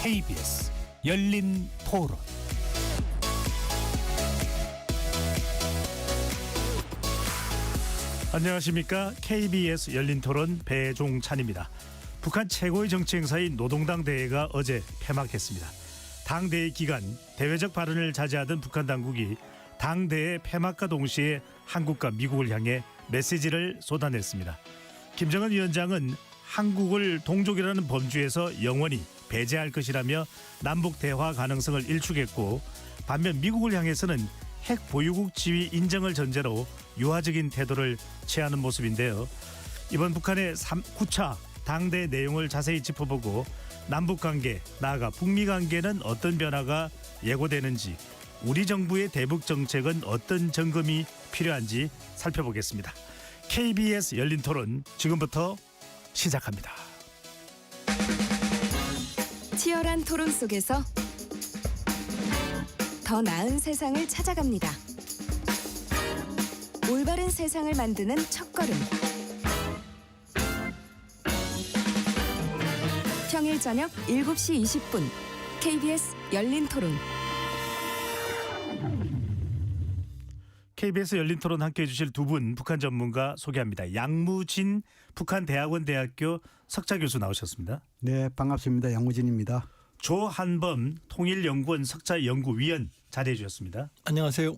KBS 열린 토론. 안녕하십니까. KBS 열린 토론 배종찬입니다. 북한 최고의 정치 행사인 노동당 대회가 어제 폐막했습니다. 당대회 기간 대외적 발언을 자제하던 북한 당국이 당대회 폐막과 동시에 한국과 미국을 향해 메시지를 쏟아냈습니다. 김정은 위원장은 한국을 동족이라는 범주에서 영원히 배제할 것이라며 남북 대화 가능성을 일축했고, 반면 미국을 향해서는 핵 보유국 지위 인정을 전제로 유화적인 태도를 취하는 모습인데요. 이번 북한의 9차 당대 내용을 자세히 짚어보고 남북관계, 나아가 북미관계는 어떤 변화가 예고되는지, 우리 정부의 대북 정책은 어떤 점검이 필요한지 살펴보겠습니다. KBS 열린 토론 지금부터 시작합니다. 치열한 토론 속에서 더 나은 세상을 찾아갑니다. 올바른 세상을 만드는 첫걸음. 평일 저녁 7시 20분 KBS 열린 토론. KBS 열린 토론 함께해 주실 두 분 북한 전문가 소개합니다. 양무진 북한대학원대학교 석좌 교수 나오셨습니다. 네, 반갑습니다. 양무진입니다. 조한범 통일연구원 석좌연구위원 자리해 주셨습니다. 안녕하세요.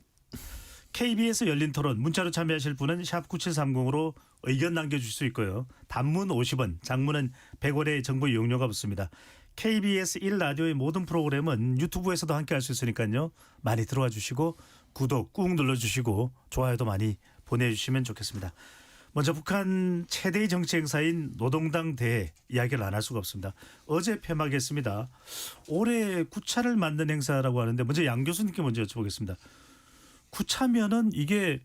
KBS 열린 토론 문자로 참여하실 분은 샵 9730으로 의견 남겨주실 수 있고요. 단문 50원, 장문은 100원의 정보 이용료가 붙습니다. KBS 1라디오의 모든 프로그램은 유튜브에서도 함께할 수 있으니까요. 많이 들어와 주시고 구독 꾹 눌러주시고 좋아요도 많이 보내주시면 좋겠습니다. 먼저 북한 최대의 정치 행사인 노동당 대회 이야기를 안 할 수가 없습니다. 어제 폐막했습니다. 올해 9차를 맞는 행사라고 하는데 먼저 양 교수님께 먼저 여쭤보겠습니다. 9차면은 이게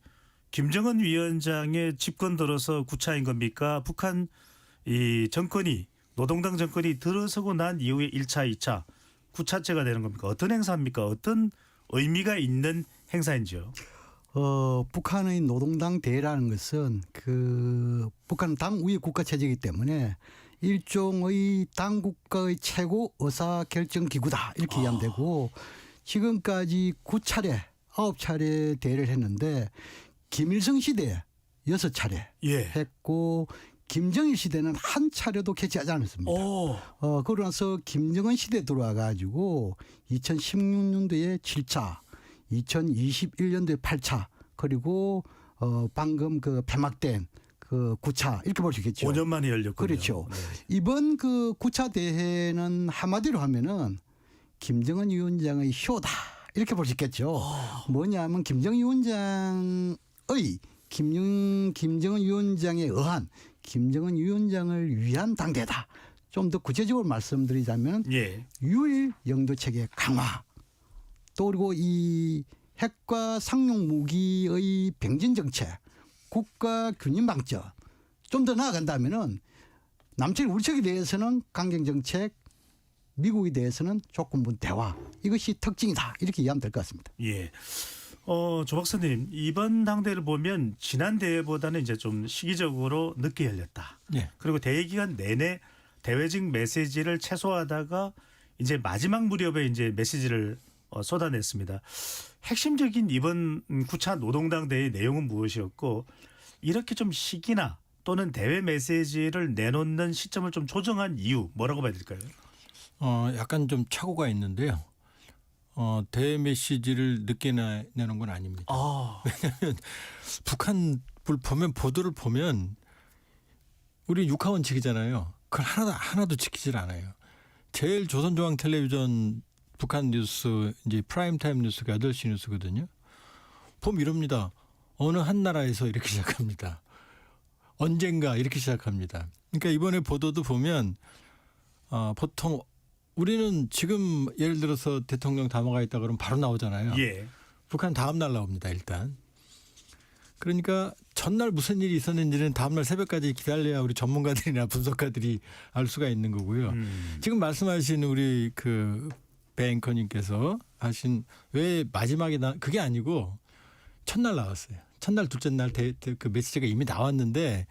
김정은 위원장의 집권 들어서 9차인 겁니까? 북한 이 정권이 노동당 정권이 들어서고 난 이후에 1차, 2차, 9차째가 되는 겁니까? 어떤 행사입니까? 어떤 의미가 있는 행사인지요? 북한의 노동당 대회라는 것은 북한 당위의 국가 체제이기 때문에 일종의 당국가의 최고 의사 결정 기구다 이렇게 이해하면 되고, 지금까지 9차례, 9차례 대회를 했는데 김일성 시대 6차례 했고 김정일 시대는 한 차례도 개최하지 않았습니다. 그러고 나서 김정은 시대 들어와 가지고 2016년도에 7차, 2021년도에 8차, 그리고 방금 폐막된 9차 이렇게 볼 수 있겠죠. 5년 만에 열렸군요. 그렇죠. 네. 이번 9차 대회는 한마디로 하면은 김정은 위원장의 쇼다 이렇게 볼 수 있겠죠. 뭐냐면 김정은 위원장의 김정은 위원장에 의한 김정은 위원장을 위한 당대다. 좀 더 구체적으로 말씀드리자면 유일 영도 체계 강화, 또 그리고 이 핵과 상용 무기의 병진 정책, 국가 균형 방점, 좀 더 나아간다면은 남측 우리 측에 대해서는 강경 정책, 미국에 대해서는 조건부 대화, 이것이 특징이다 이렇게 이해하면 될 것 같습니다. 예. 조 박사님, 이번 당대를 보면 지난 대회보다는 이제 좀 시기적으로 늦게 열렸다. 그리고 대회 기간 내내 대외적 메시지를 최소화하다가 이제 마지막 무렵에 이제 메시지를 쏟아냈습니다. 핵심적인 이번 9차 노동당 대회 내용은 무엇이었고, 이렇게 좀 시기나 또는 대외 메시지를 내놓는 시점을 좀 조정한 이유 뭐라고 봐야 될까요? 약간 좀 착오가 있는데요. 대외 메시지를 늦게 내는 건 아닙니다. 왜냐하면 북한 보도를 보면 우리 육하원칙이잖아요. 그걸 하나도 지키질 않아요. 제일 조선중앙텔레비전 북한 뉴스 이제 프라임타임 뉴스가 8시 뉴스거든요. 보면 이럽니다. 어느 한 나라에서 이렇게 시작합니다. 언젠가 이렇게 시작합니다. 그러니까 이번에 보도도 보면 보통 우리는 지금 예를 들어서 대통령 담화가 있다 그러면 바로 나오잖아요. 북한 다음 날 나옵니다. 일단. 그러니까 전날 무슨 일이 있었는지는 다음 날 새벽까지 기다려야 우리 전문가들이나 분석가들이 알 수가 있는 거고요. 지금 말씀하신 우리 배 앵커님께서 하신 왜 마지막에 그게 아니고 첫날 나왔어요. 첫날 둘째 날 그 메시지가 이미 나왔는데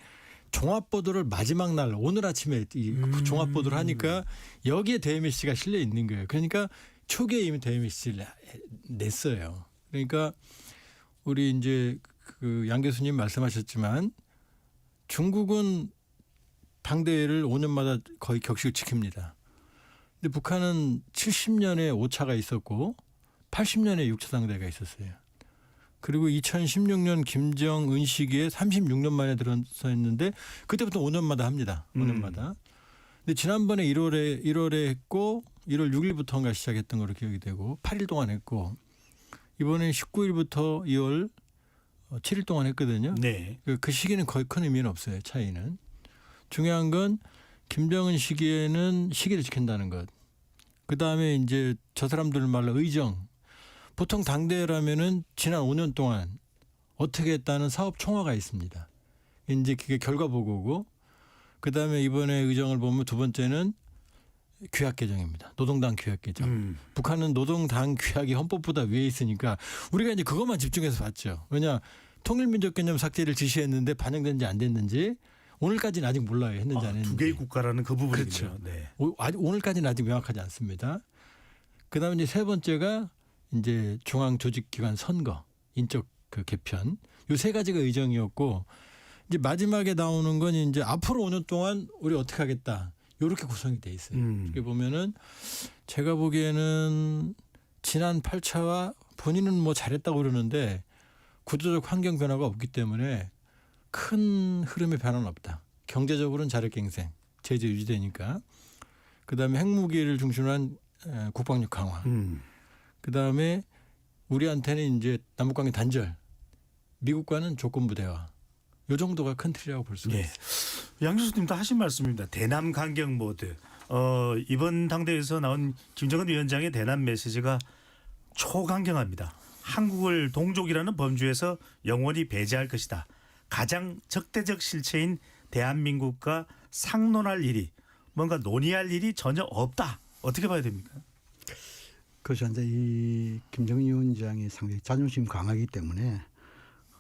종합보도를 마지막 날 오늘 아침에 이 종합보도를 하니까 여기에 대미 씨가 실려 있는 거예요. 그러니까 초기에 이미 대미 씨를 냈어요. 그러니까 우리 이제 그 양 교수님 말씀하셨지만 중국은 당대회를 5년마다 거의 격식을 지킵니다. 근데 북한은 70년에 5차가 있었고 80년에 6차 당대회가 있었어요. 그리고 2016년 김정은 시기에 36년 만에 들어서 했는데 그때부터 5년마다 합니다. 5년마다. 근데 지난번에 1월에 했고 1월 6일부터인가 시작했던 걸로 기억이 되고 8일 동안 했고 이번엔 19일부터 2월 7일 동안 했거든요. 네. 그 시기는 거의 큰 의미는 없어요. 차이는. 중요한 건 김정은 시기에는 시기를 지킨다는 것. 그다음에 이제 저 사람들 말로 의정. 보통 당대회라면은 지난 5년 동안 어떻게 했다는 사업 총화가 있습니다. 이제 그게 결과 보고고 그다음에 이번에 의정을 보면 두 번째는 규약 개정입니다. 노동당 규약 개정. 북한은 노동당 규약이 헌법보다 위에 있으니까 우리가 이제 그것만 집중해서 봤죠. 왜냐 통일민족 개념 삭제를 지시했는데 반영됐는지 안 됐는지 오늘까지는 아직 몰라요. 했는지 안 했는지. 두 개의 국가라는 그 부분이죠. 그렇죠. 네. 오늘까지는 아직 명확하지 않습니다. 그다음에 이제 세 번째가 이제 중앙조직기관 선거, 인적 그 개편. 요 세 가지가 의정이었고 이제 마지막에 나오는 건 이제 앞으로 5년 동안 우리 어떻게 하겠다. 요렇게 구성이 돼 있어요. 이렇게 보면은 제가 보기에는 지난 8차와 본인은 뭐 잘했다고 그러는데 구조적 환경 변화가 없기 때문에 큰 흐름의 변화는 없다. 경제적으로는 자력갱생, 제재 유지되니까. 그다음에 핵무기를 중심으로 한 국방력 강화. 그다음에 우리한테는 이제 남북관계 단절. 미국과는 조건부 대화. 요 정도가 큰 틀이라고 볼 수가 있어요. 양 교수님도 하신 말씀입니다. 대남 강경 모드. 이번 당대회에서 나온 김정은 위원장의 대남 메시지가 초강경합니다. 한국을 동족이라는 범주에서 영원히 배제할 것이다. 가장 적대적 실체인 대한민국과 상논할 일이 뭔가 논의할 일이 전혀 없다. 어떻게 봐야 됩니까? 그래서 이제 이 김정은 위원장이 상당히 자존심 강하기 때문에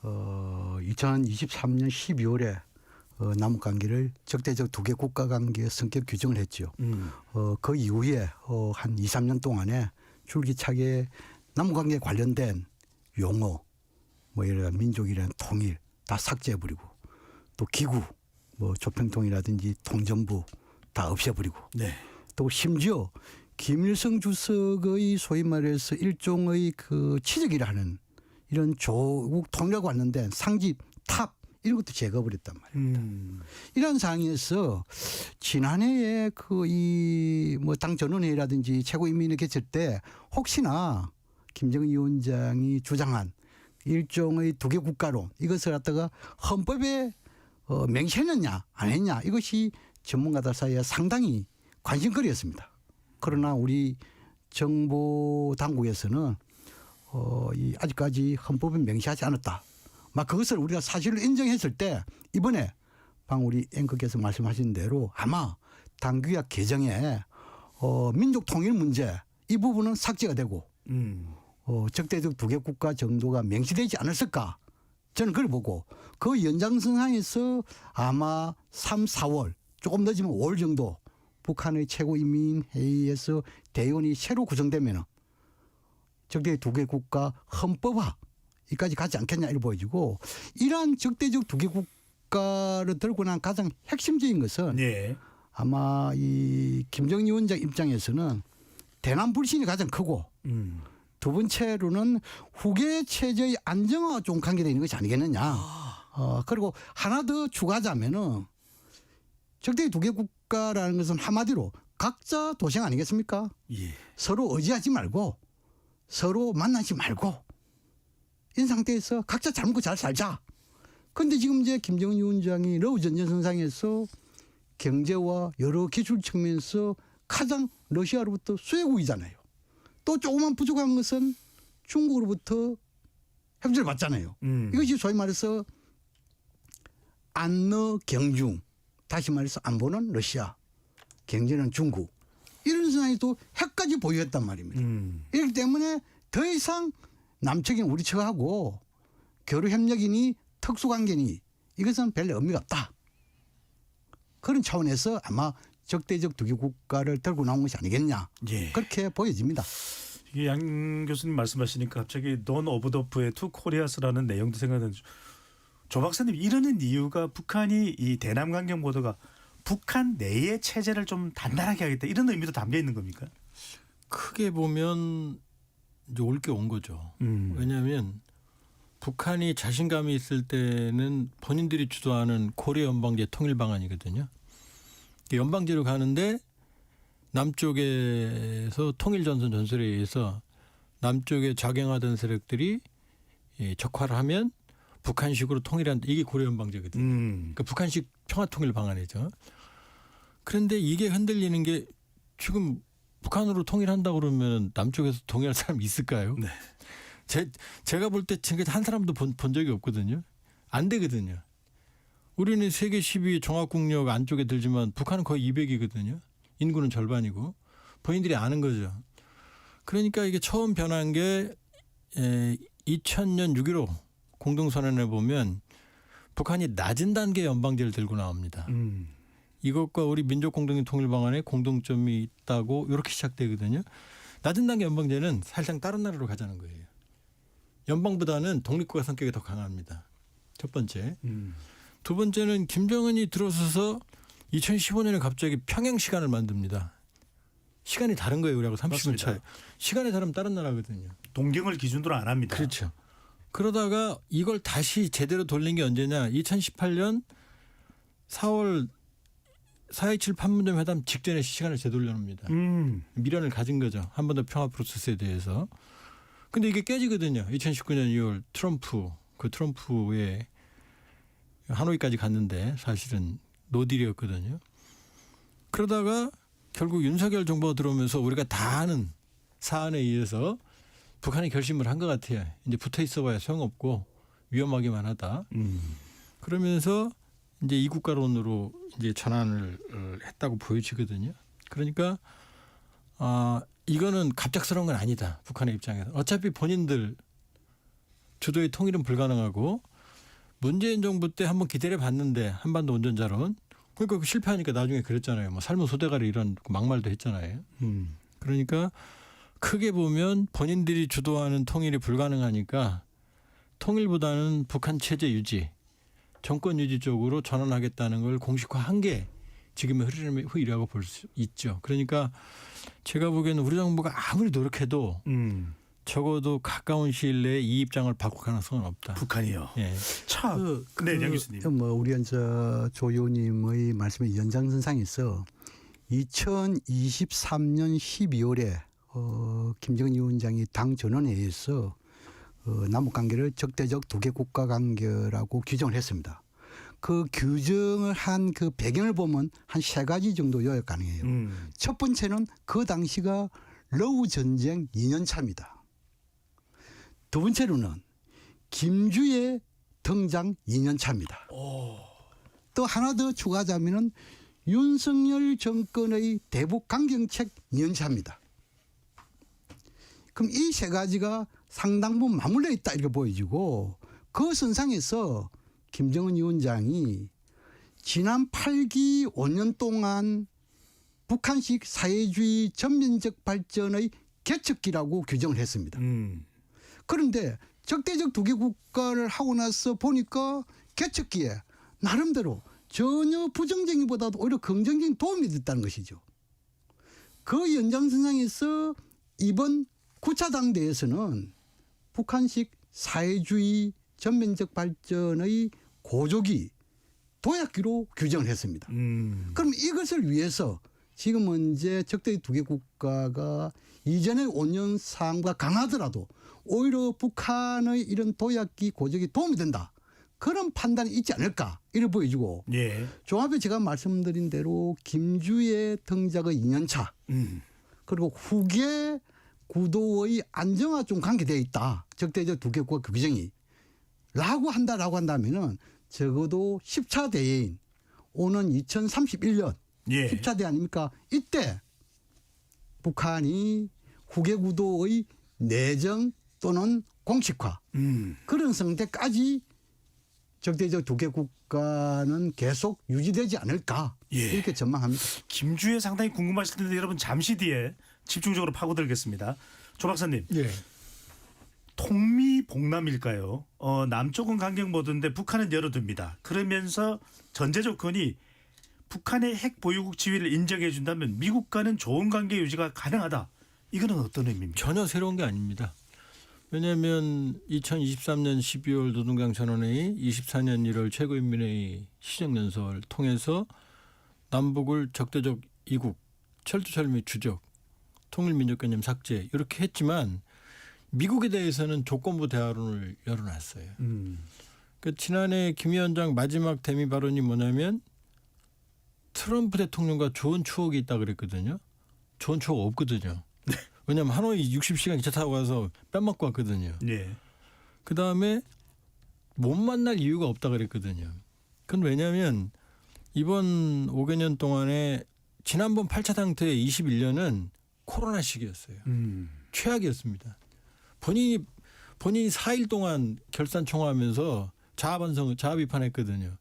2023년 12월에 남북 관계를 적대적 두 개 국가 관계의 성격 규정을 했죠. 그 이후에 한 2, 3년 동안에 줄기차게 남북 관계에 관련된 용어, 뭐 이런 민족이라는 통일 다 삭제해버리고 또 기구, 뭐 조평통이라든지 통전부 다 없애버리고 네. 또 심지어 김일성 주석의 소위 말해서 일종의 그 치적이라는 이런 조국 통일하고 관련된 상집, 탑 이런 것도 제거해버렸단 말입니다. 이런 상황에서 지난해에 그 이 뭐 당 전원회의라든지 최고인민회 개최 때 혹시나 김정은 위원장이 주장한 일종의 두 개 국가론 이것을 갖다가 헌법에 명시했느냐 안 했냐 이것이 전문가들 사이에 상당히 관심거리였습니다. 그러나 우리 정보 당국에서는 아직까지 헌법에 명시하지 않았다. 막 그것을 우리가 사실로 인정했을 때 이번에 방 우리 앵커께서 말씀하신 대로 아마 당규약 개정에 민족 통일 문제 이 부분은 삭제가 되고 적대적 두 개 국가 정도가 명시되지 않았을까 저는 그걸 보고 그 연장선상에서 아마 3, 4월 조금 늦으면 5월 정도 북한의 최고인민회의에서 대의원이 새로 구성되면 적대적 두 개 국가 헌법화 이까지 가지 않겠냐 이렇게 보여지고 이러한 적대적 두 개 국가를 들고 난 가장 핵심적인 것은 네. 아마 이 김정은 위원장 입장에서는 대남 불신이 가장 크고 두 번째로는 후계 체제의 안정화가 좀 관계되어 있는 것이 아니겠느냐. 그리고 하나 더 추가하자면은 적대적 두 개 국가라는 것은 한마디로 각자 도생 아니겠습니까? 예. 서로 의지하지 말고 서로 만나지 말고 이 상태에서 각자 잘 먹고 잘 살자. 그런데 지금 이제 김정은 위원장이 러우 전쟁선상에서 경제와 여러 기술 측면에서 가장 러시아로부터 수혜국이잖아요. 또 조금만 부족한 것은 중국으로부터 협조를 받잖아요. 이것이 소위 말해서 안러 경중 다시 말해서 안보는 러시아 경제는 중국 이런 상황이 또 핵까지 보유했단 말입니다. 이렇기 때문에 더 이상 남측인 우리 측하고 교류협력이니 특수관계니 이것은 별 의미가 없다. 그런 차원에서 아마 적대적 두개 국가를 들고 나온 것이 아니겠냐. 예. 그렇게 보여집니다. 이게 양 교수님 말씀하시니까 갑자기 넌 오브 더프의 투 코리아스라는 내용도 생각나는. 조 박사님 이러는 이유가 북한이 이 대남 강경 보도가 북한 내의 체제를 좀 단단하게 하겠다 이런 의미도 담겨 있는 겁니까? 크게 보면 이제 올 게 온 거죠. 왜냐하면 북한이 자신감이 있을 때는 본인들이 주도하는 고려 연방제 통일 방안이거든요. 연방제로 가는데 남쪽에서 통일전선 전술에 의해서 남쪽에 작용하던 세력들이 적화를 하면 북한식으로 통일한다. 이게 고려 연방제거든요. 그러니까 북한식 평화통일 방안이죠. 그런데 이게 흔들리는 게 지금 북한으로 통일한다고 그러면 남쪽에서 동의할 사람이 있을까요? 네. 제가 볼 때 지금까지 한 사람도 본 적이 없거든요. 안 되거든요. 우리는 세계 10위 종합국력 안쪽에 들지만 북한은 거의 200이거든요. 인구는 절반이고 본인들이 아는 거죠. 그러니까 이게 처음 변한 게 2000년 6.15 공동선언에 보면 북한이 낮은 단계 연방제를 들고 나옵니다. 이것과 우리 민족공동의 통일방안에 공동점이 있다고 이렇게 시작되거든요. 낮은 단계 연방제는 사실상 다른 나라로 가자는 거예요. 연방보다는 독립국가 성격이 더 강합니다. 첫 번째. 두 번째는 김정은이 들어서서 2015년에 갑자기 평행 시간을 만듭니다. 시간이 다른 거예요. 우리하고 30분 차이. 시간이 다르면 다른 나라거든요. 동경을 기준으로 안 합니다. 그렇죠. 그러다가 이걸 다시 제대로 돌린 게 언제냐. 2018년 4월 4.27 판문점 회담 직전에 시간을 되돌려놓습니다. 미련을 가진 거죠. 한 번 더 평화 프로세스에 대해서. 근데 이게 깨지거든요. 2019년 2월 트럼프의 하노이까지 갔는데 사실은 노딜이었거든요. 그러다가 결국 윤석열 정부가 들어오면서 우리가 다 아는 사안에 의해서 북한이 결심을 한 것 같아요. 이제 붙어 있어봐야 소용없고 위험하기만 하다. 그러면서 이제 이국가론으로 이제 전환을 했다고 보여지거든요. 그러니까 이거는 갑작스러운 건 아니다. 북한의 입장에서. 어차피 본인들 주도의 통일은 불가능하고 문재인 정부 때 한번 기다려봤는데 한반도 온전자론. 그러니까 실패하니까 나중에 그랬잖아요. 뭐 삶은 소대가리 이런 막말도 했잖아요. 그러니까 크게 보면 본인들이 주도하는 통일이 불가능하니까 통일보다는 북한 체제 유지, 정권 유지 쪽으로 전환하겠다는 걸 공식화한 게 지금의 흐름이라고 볼 수 있죠. 그러니까 제가 보기에는 우리 정부가 아무리 노력해도 적어도 가까운 시일 내에 이 입장을 바꿀 가능성은 없다. 북한이요. 예. 참. 네, 양 교수님. 뭐 우리 조 의원님의 말씀의 연장선상에서 2023년 12월에 김정은 위원장이 당 전원회의에서 남북 관계를 적대적 두개 국가 관계라고 규정을 했습니다. 그 규정을 한 그 배경을 보면 한 세 가지 정도 요약 가능해요. 첫 번째는 그 당시가 러우 전쟁 2년 차입니다. 두 번째로는 김주의 등장 2년 차입니다. 또 하나 더 추가하자면은 윤석열 정권의 대북 강경책 2년 차입니다. 그럼 이 세 가지가 상당 부분 맞물려 있다 이렇게 보여지고 그 선상에서 김정은 위원장이 지난 8기 5년 동안 북한식 사회주의 전면적 발전의 개척기라고 규정을 했습니다. 그런데 적대적 두개 국가를 하고 나서 보니까 개척기에 나름대로 전혀 부정적인보다도 오히려 긍정적인 도움이 됐다는 것이죠. 그 연장선상에서 이번 9차 당대에서는 북한식 사회주의 전면적 발전의 고조기 도약기로 규정을 했습니다. 그럼 이것을 위해서 지금 이제 적대적 두개 국가가 이전의 5년 상황과 강하더라도 오히려 북한의 이런 도약기 고조기 도움이 된다. 그런 판단이 있지 않을까 이렇게 보여지고 예. 종합에 제가 말씀드린 대로 김주의 등장의 2년 차 그리고 후계 구도의 안정화 좀 관계되어 있다. 적대적 두개 국가 규정이 라고 한다면은 적어도 10차 대회인 오는 2031년 예. 10차 대회 아닙니까? 이때 북한이 후계 구도의 내정 또는 공식화 그런 상태까지 적대적 두개 국가는 계속 유지되지 않을까 예. 이렇게 전망합니다. 김주에 상당히 궁금하실 텐데 여러분 잠시 뒤에 집중적으로 파고들겠습니다. 조 박사님. 예. 통미봉남일까요? 남쪽은 강경 모드인데 북한은 열어둡니다. 그러면서 전제 조건이 북한의 핵 보유국 지위를 인정해 준다면 미국과는 좋은 관계 유지가 가능하다. 이거는 어떤 의미입니까? 전혀 새로운 게 아닙니다. 왜냐하면 2023년 12월 노동당 전원회의, 24년 1월 최고인민회의 시정연설을 통해서 남북을 적대적 이국, 철두철 및 주적, 통일민족개념 삭제 이렇게 했지만 미국에 대해서는 조건부 대화론을 열어놨어요. 그 지난해 김 위원장 마지막 대미 발언이 뭐냐면 트럼프 대통령과 좋은 추억이 있다 그랬거든요. 좋은 추억 없거든요. 왜냐하면 하노이 60시간 기차 타고 가서 뺨 맞고 왔거든요. 예. 그다음에 못 만날 이유가 없다 그랬거든요. 그건 왜냐하면 이번 5개년 동안에 지난번 8차 당태 21년은 코로나 시기였어요. 최악이었습니다. 본인이 4일 동안 결산 청구하면서 자아 비판했거든요.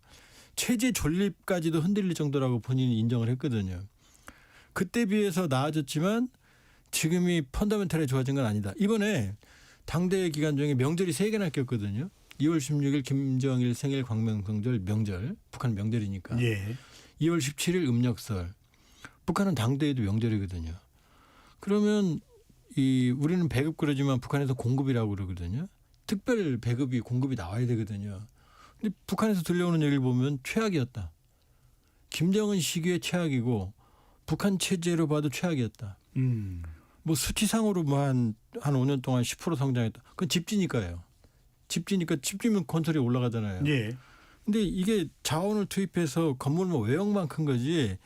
체제 존립까지도 흔들릴 정도라고 본인이 인정을 했거든요. 그때 비해서 나아졌지만 지금이 펀더멘탈에 좋아진 건 아니다. 이번에 당대회 기간 중에 명절이 3개나 꼈거든요. 2월 16일 김정일 생일 광명성절 명절. 북한 명절이니까. 예. 2월 17일 음력설. 북한은 당대회도 명절이거든요. 그러면 우리는 배급 그러지만 북한에서 공급이라고 그러거든요. 특별 배급이 공급이 나와야 되거든요. 근데 북한에서 들려오는 얘기를 보면 최악이었다. 김정은 시기에 최악이고 북한 체제로 봐도 최악이었다. 뭐 수치상으로 한 5년 동안 10% 성장했다. 그건 집지니까요. 집지면 건설이 올라가잖아요. 예. 근데 이게 자원을 투입해서 건물만 외형만 큰 거지.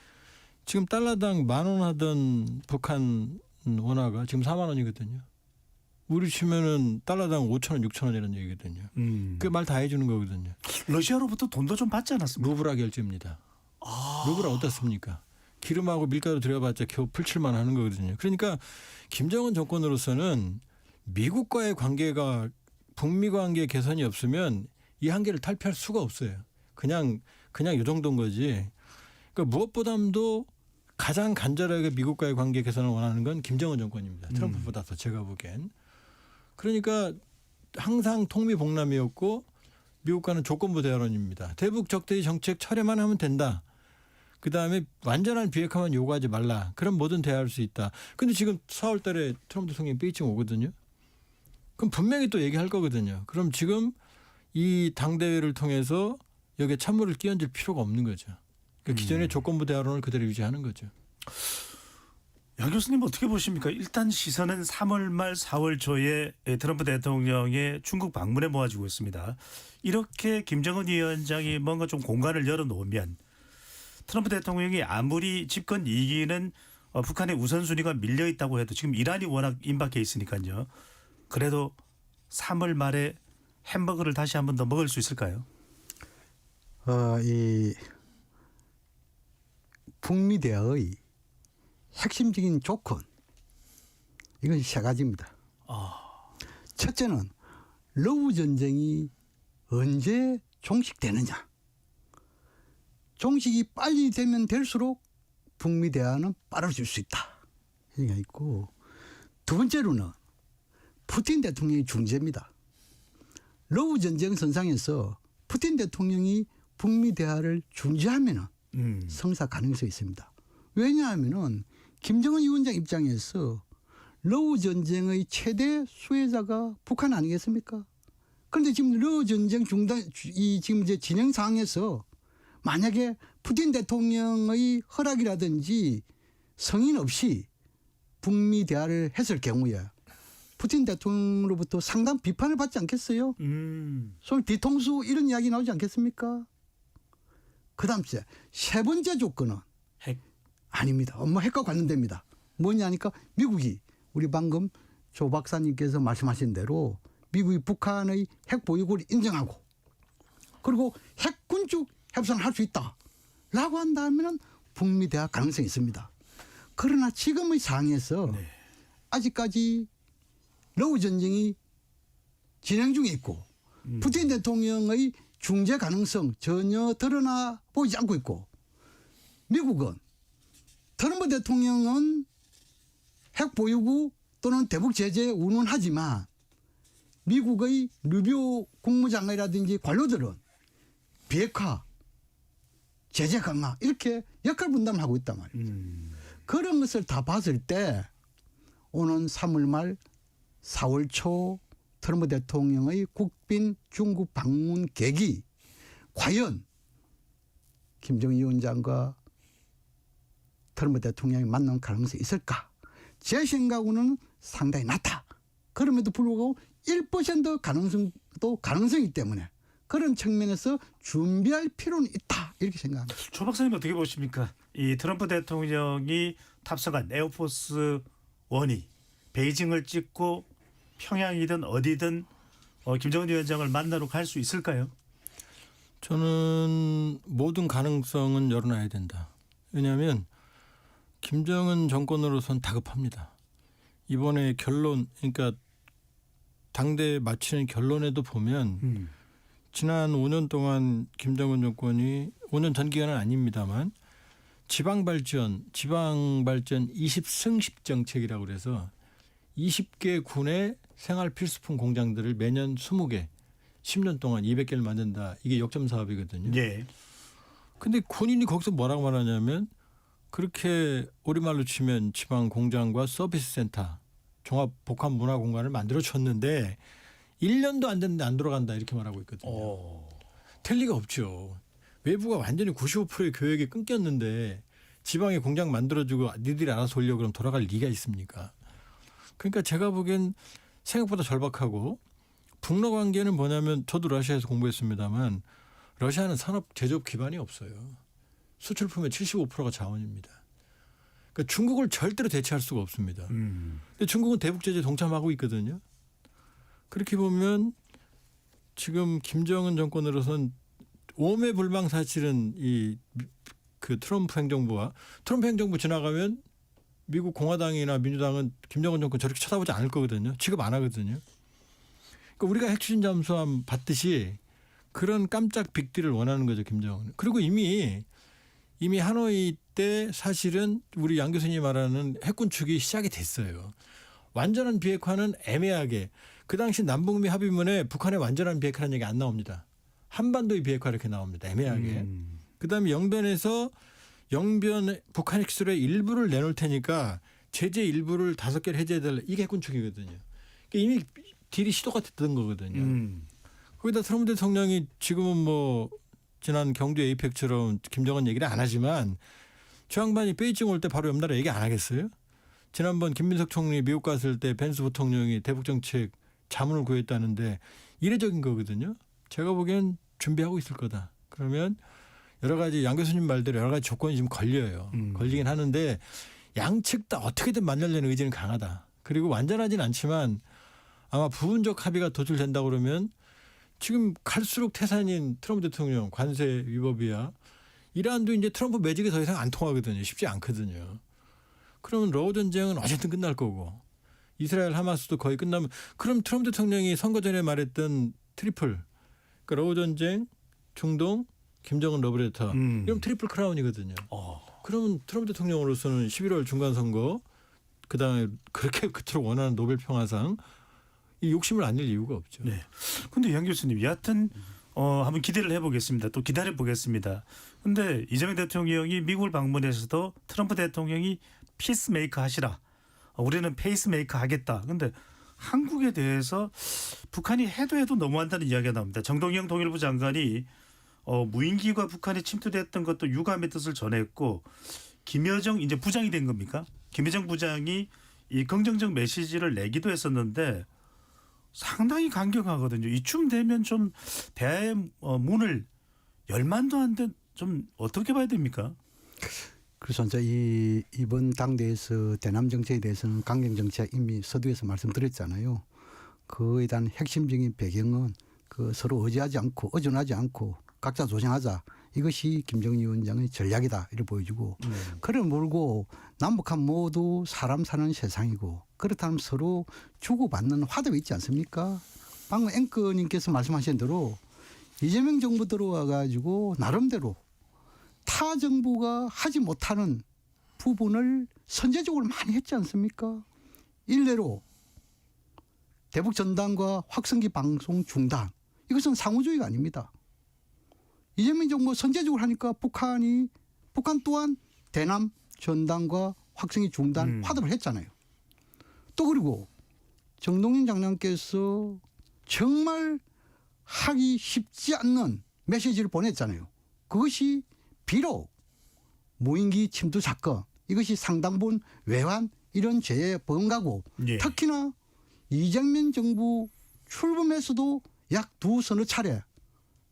지금 달러당 10,000원 하던 북한 원화가 지금 4만 원이거든요. 우리 치면은 달러당 5,000원, 6,000원이라는 얘기거든요. 그 말 다 해주는 거거든요. 러시아로부터 돈도 좀 받지 않았습니까? 루브라 결제입니다. 루브라 어떻습니까? 기름하고 밀가루 들여봤자 겨우 풀칠만 하는 거거든요. 그러니까 김정은 정권으로서는 미국과의 관계가 북미 관계 개선이 없으면 이 한계를 탈피할 수가 없어요. 그냥 이 정도인 거지. 그러니까 무엇보다도 가장 간절하게 미국과의 관계 개선을 원하는 건 김정은 정권입니다. 트럼프보다 더 제가 보기엔. 그러니까 항상 통미봉남이었고 미국과는 조건부 대화론입니다. 대북 적대의 정책 철회만 하면 된다. 그다음에 완전한 비핵화만 요구하지 말라. 그럼 뭐든 대화할 수 있다. 근데 지금 4월 달에 트럼프 대통령이 베이징 오거든요. 그럼 분명히 또 얘기할 거거든요. 그럼 지금 이 당대회를 통해서 여기에 찬물을 끼얹을 필요가 없는 거죠. 그러니까 기존의 조건부 대화론을 그대로 유지하는 거죠. 양 교수님 어떻게 보십니까? 일단 시선은 3월 말 4월 초에 트럼프 대통령의 중국 방문에 모아지고 있습니다. 이렇게 김정은 위원장이 뭔가 좀 공간을 열어놓으면 트럼프 대통령이 아무리 집권 2기는 북한의 우선순위가 밀려 있다고 해도 지금 이란이 워낙 임박해 있으니까요. 그래도 3월 말에 햄버거를 다시 한 번 더 먹을 수 있을까요? 이 북미 대화의 핵심적인 조건 이건 3가지입니다. 첫째는 러우 전쟁이 언제 종식되느냐. 종식이 빨리 되면 될수록 북미 대화는 빠르질 수 있다. 얘기가 있고, 두 번째로는 푸틴 대통령이 중재입니다. 러우 전쟁 선상에서 푸틴 대통령이 북미 대화를 중재하면 성사 가능성이 있습니다. 왜냐하면 김정은 위원장 입장에서 러우 전쟁의 최대 수혜자가 북한 아니겠습니까? 그런데 지금 러우 전쟁 지금 이제 진행 상황에서 만약에 푸틴 대통령의 허락이라든지 성인 없이 북미 대화를 했을 경우에 푸틴 대통령으로부터 상당 비판을 받지 않겠어요? 소위 뒤통수 이런 이야기 나오지 않겠습니까? 그다음 세 번째 조건은 핵. 아닙니다. 핵과 관련됩니다. 뭐냐니까 미국이 우리 방금 조 박사님께서 말씀하신 대로 미국이 북한의 핵 보유국을 인정하고 그리고 핵 군축 협상을 할 수 있다라고 한다면 북미 대화 가능성이 있습니다. 그러나 지금의 상황에서 아직까지 러우 전쟁이 진행 중에 있고 푸틴 대통령의 중재 가능성 전혀 드러나 보이지 않고 있고 미국은 트럼프 대통령은 핵 보유국 또는 대북 제재에 운운하지만 미국의 루비오 국무장관이라든지 관료들은 비핵화, 제재 강화 이렇게 역할 분담을 하고 있단 말이죠. 그런 것을 다 봤을 때 오는 3월 말 4월 초 트럼프 대통령의 국빈 중국 방문 계기 과연 김정은 위원장과 트럼프 대통령이 만날 가능성이 있을까? 제 생각으로는 상당히 낮다. 그럼에도 불구하고 1% 가능성도 가능성이기 때문에 그런 측면에서 준비할 필요는 있다. 이렇게 생각합니다. 조 박사님 어떻게 보십니까? 이 트럼프 대통령이 탑승한 에어포스 1이 베이징을 찍고 평양이든 어디든 김정은 위원장을 만나러 갈 수 있을까요? 저는 모든 가능성은 열어놔야 된다. 왜냐하면 김정은 정권으로선 다급합니다. 이번에 결론, 그러니까 당대에 마치는 결론에도 보면 지난 5년 동안 김정은 정권이 5년 전 기간은 아닙니다만 지방 발전 20승10 정책이라고 그래서 20개 군의 생활 필수품 공장들을 매년 20개 10년 동안 200개를 만든다. 이게 역점 사업이거든요. 예. 근데 군인이 거기서 뭐라고 말하냐면 그렇게 우리말로 치면 지방 공장과 서비스 센터 종합 복합 문화 공간을 만들어 줬는데 1년도 안 됐는데 안 돌아간다 이렇게 말하고 있거든요. 될 리가 없죠. 외부가 완전히 95%의 교역이 끊겼는데 지방에 공장 만들어주고 니들이 알아서 올려 그럼 돌아갈 리가 있습니까? 그러니까 제가 보기엔 생각보다 절박하고 북러 관계는 뭐냐면 저도 러시아에서 공부했습니다만 러시아는 산업 제조업 기반이 없어요. 수출품의 75%가 자원입니다. 그러니까 중국을 절대로 대체할 수가 없습니다. 근데 중국은 대북 제재 동참하고 있거든요. 그렇게 보면 지금 김정은 정권으로선 오매불망 사실은 그 트럼프 행정부와 트럼프 행정부 지나가면 미국 공화당이나 민주당은 김정은 정권 저렇게 쳐다보지 않을 거거든요. 취급 안 하거든요. 그러니까 우리가 핵추진 잠수함 봤듯이 그런 깜짝 빅딜을 원하는 거죠, 김정은. 그리고 이미 하노이 때 사실은 우리 양 교수님이 말하는 핵군 축이 시작이 됐어요. 완전한 비핵화는 애매하게 그 당시 남북미 합의문에 북한의 완전한 비핵화라는 얘기 안 나옵니다. 한반도의 비핵화 이렇게 나옵니다. 애매하게. 그다음에 영변에서 북한 핵수의 일부를 내놓을 테니까 제재 일부를 5개를 해제해달라. 이게 핵군 축이거든요. 그러니까 이미 딜이 시도가 됐던 거거든요. 거기다 트럼프 대통령이 지금은 뭐 지난 경주 에이펙처럼 김정은 얘기를 안 하지만 저 양반이 베이징 올 때 바로 옆나라 얘기 안 하겠어요? 지난번 김민석 총리 미국 갔을 때 벤스 부통령이 대북정책 자문을 구했다는데 이례적인 거거든요. 제가 보기엔 준비하고 있을 거다. 그러면 여러 가지 양 교수님 말대로 여러 가지 조건이 좀 걸려요. 걸리긴 하는데 양측 다 어떻게든 만나려는 의지는 강하다. 그리고 완전하진 않지만 아마 부분적 합의가 도출된다 그러면 지금 갈수록 태산인 트럼프 대통령 관세 위법이야. 이란도 이제 트럼프 매직이 더 이상 안 통하거든요. 쉽지 않거든요. 그러면 러우 전쟁은 어쨌든 끝날 거고 이스라엘 하마스도 거의 끝나면 그럼 트럼프 대통령이 선거 전에 말했던 트리플 그러니까 러우 전쟁, 중동, 김정은 러브레터 이러면 트리플 크라운이거든요. 그러면 트럼프 대통령으로서는 11월 중간선거 그다음에 그렇게 그토록 원하는 노벨 평화상 이 욕심을 안 낼 이유가 없죠. 네. 근데 양 교수님 여하튼 한번 기대를 해보겠습니다. 또 기다려 보겠습니다. 근데 이재명 대통령이 미국을 방문해서도 트럼프 대통령이 피스메이커 하시라. 우리는 페이스메이커 하겠다. 근데 한국에 대해서 북한이 해도 너무한다는 이야기가 나옵니다. 정동영 통일부 장관이 무인기가 북한에 침투됐던 것도 유감의 뜻을 전했고 김여정 이제 부장이 된 겁니까? 김여정 부장이 이 긍정적 메시지를 내기도 했었는데 상당히 강경하거든요. 이쯤 되면 좀 대화의 문을 열만도 안 된 좀 어떻게 봐야 됩니까? 그래서 이제 이번 당대에서 대남 정책에 대해서는 강경 정책 이미 서두에서 말씀드렸잖아요. 그에 대한 핵심적인 배경은 그 서로 의지하지 않고 의존하지 않고 각자 조정하자. 이것이 김정은 위원장의 전략이다 이렇게 보여주고 그를 몰고 남북한 모두 사람 사는 세상이고 그렇다면 서로 주고받는 화답이 있지 않습니까? 방금 앵커님께서 말씀하신 대로 이재명 정부 들어와 가지고 나름대로 타 정부가 하지 못하는 부분을 선제적으로 많이 했지 않습니까? 일례로 대북 전단과 확성기 방송 중단. 이것은 상호주의가 아닙니다. 이재명 정부 선제적으로 하니까 북한 또한 대남 전단과 확성기 중단 화답을 했잖아요. 또 그리고 정동영 장관께서 정말 하기 쉽지 않는 메시지를 보냈잖아요. 그것이 비록 무인기 침투 사건, 이것이 상당 부분 외환 이런 죄에 범가고 예. 특히나 이재명 정부 출범에서도 약 두서너 차례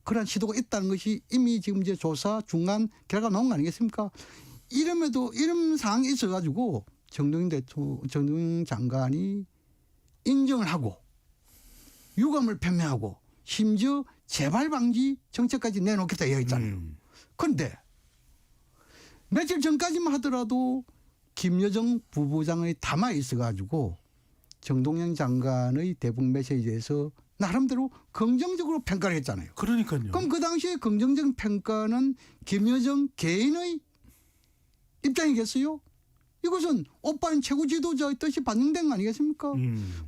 그런 시도가 있다는 것이 이미 지금 이제 조사 중간 결과 나온 거 아니겠습니까? 이름에도 이런 상황이 있어가지고 정동영 장관이 인정을 하고 유감을 표명하고 심지어 재발 방지 정책까지 내놓겠다 이야기했잖아요. 그런데 며칠 전까지만 하더라도 김여정 부부장의 담화에 있어가지고 정동영 장관의 대북 메시지에서 나름대로 긍정적으로 평가를 했잖아요. 그러니까요. 그럼 그 당시에 긍정적인 평가는 김여정 개인의 입장이겠어요? 이것은 오빠는 최고 지도자의 뜻이 반영된 거 아니겠습니까?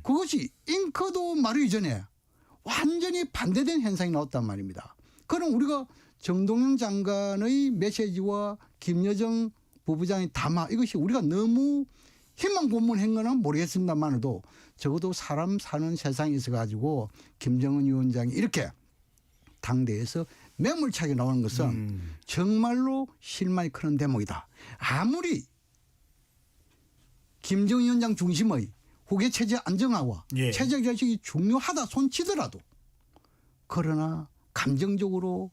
그것이 잉크도 마르기 전에 완전히 반대된 현상이 나왔단 말입니다. 그럼 우리가 정동영 장관의 메시지와 김여정 부부장의 담화 이것이 우리가 너무 희망 고문한 거는 모르겠습니다만도 적어도 사람 사는 세상에 있어가지고 김정은 위원장이 이렇게 당대에서 매몰차게 나오는 것은 정말로 실망이 큰 대목이다. 아무리 김정은 위원장 중심의 후계 체제 안정화와 예. 체제 결식이 중요하다 손치더라도 그러나 감정적으로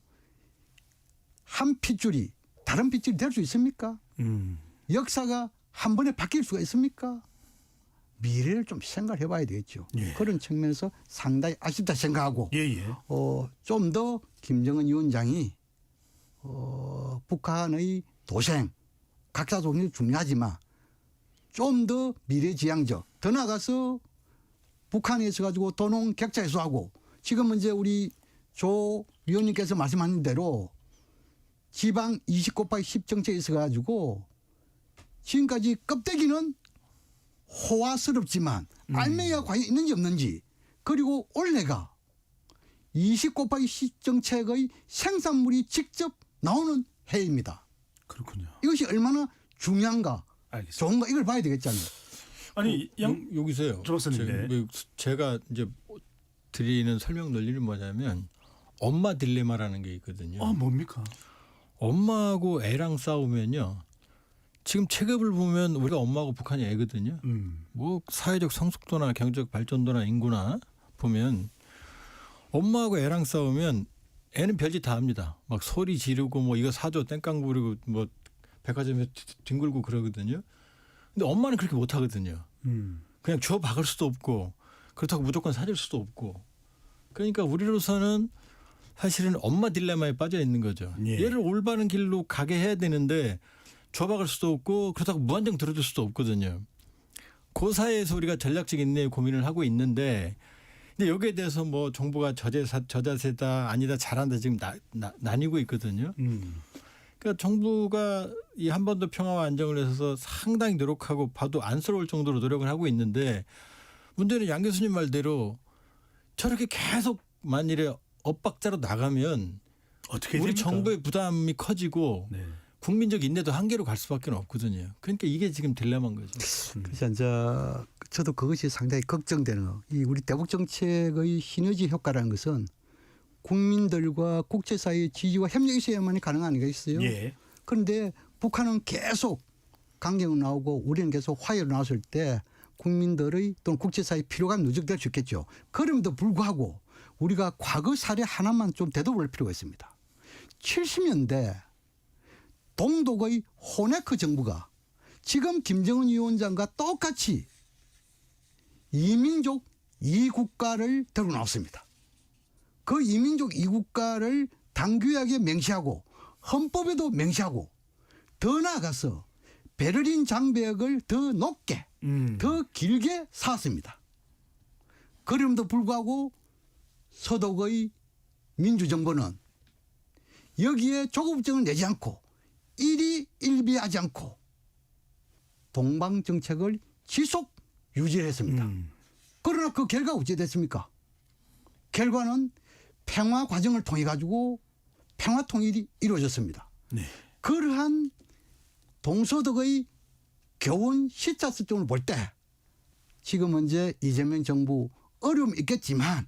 한 핏줄이 다른 핏줄이 될 수 있습니까? 역사가 한 번에 바뀔 수가 있습니까? 미래를 좀 생각해 봐야 되겠죠. 예. 그런 측면에서 상당히 아쉽다 생각하고 예예. 좀 더 김정은 위원장이 북한의 도생 각자 동의도 중요하지만 좀 더 미래지향적 더 나아가서 북한에 있어 가지고 도농 격차 해소하고 지금 이제 우리 조 위원님께서 말씀하신 대로 지방 20곱하기10 정책에 있어 가지고 지금까지 껍데기는 호화스럽지만 알맹이가 과연 있는지 없는지 그리고 올해가 20곱하기10 정책의 생산물이 직접 나오는 해입니다. 그렇군요. 이것이 얼마나 중요한가 알겠습니다. 좋은가 이걸 봐야 되겠잖아요. 아니 여기서요. 조선인데 제가 이제 드리는 설명 논리는 뭐냐면 엄마 딜레마라는 게 있거든요. 뭡니까? 엄마하고 애랑 싸우면요. 지금 체급을 보면 우리가 엄마하고 북한이 애거든요. 뭐 사회적 성숙도나 경제적 발전도나 인구나 보면 엄마하고 애랑 싸우면 애는 별짓 다 합니다. 막 소리 지르고 뭐 이거 사줘 땡깡 부리고 뭐 백화점에 뒹굴고 그러거든요. 근데 엄마는 그렇게 못 하거든요. 그냥 줘 박을 수도 없고 그렇다고 무조건 사줄 수도 없고. 그러니까 우리로서는 사실은 엄마 딜레마에 빠져 있는 거죠. 예. 얘를 올바른 길로 가게 해야 되는데 줘 박을 수도 없고 그렇다고 무한정 들어줄 수도 없거든요. 그 사이에서 우리가 전략적 인내의 고민을 하고 있는데 근데 여기에 대해서 뭐 정부가 저자세다 아니다 잘한다 지금 나뉘고 있거든요. 그러니까 정부가 이 한반도 평화와 안정을 위해서 상당히 노력하고 봐도 안쓰러울 정도로 노력을 하고 있는데 문제는 양 교수님 말대로 저렇게 계속 만일에 엇박자로 나가면 어떻게 그러니까. 우리 됩니까? 정부의 부담이 커지고 네. 국민적 인내도 한계로 갈 수밖에 없거든요. 그러니까 이게 지금 딜레마인 거죠. 그래서 이제 저도 그것이 상당히 걱정되는 거. 이 우리 대북 정책의 시너지 효과라는 것은 국민들과 국제사회의 지지와 협력이 있어야만이 가능한 게 있어요. 예. 그런데 북한은 계속 강경은 나오고 우리는 계속 화해로 나왔을 때 국민들의 또는 국제사회의 피로감 누적될 수 있겠죠. 그럼에도 불구하고 우리가 과거 사례 하나만 좀 되돌아볼 필요가 있습니다. 70년대 동독의 호네크 정부가 지금 김정은 위원장과 똑같이 이민족 2국가를 들고 나왔습니다. 그 이민족 2국가를 당규약에 명시하고 헌법에도 명시하고 더 나아가서 베를린 장벽을 더 높게 더 길게 쌓았습니다. 그럼에도 불구하고 서독의 민주정부는 여기에 조급증을 내지 않고 일희일비하지 않고 동방 정책을 지속 유지했습니다. 그러나 그 결과 어찌 됐습니까? 결과는 평화 과정을 통해 가지고 평화 통일이 이루어졌습니다. 네. 그러한 동서독의 교훈 시차수점을 볼 때 지금 현재 이재명 정부 어려움이 있겠지만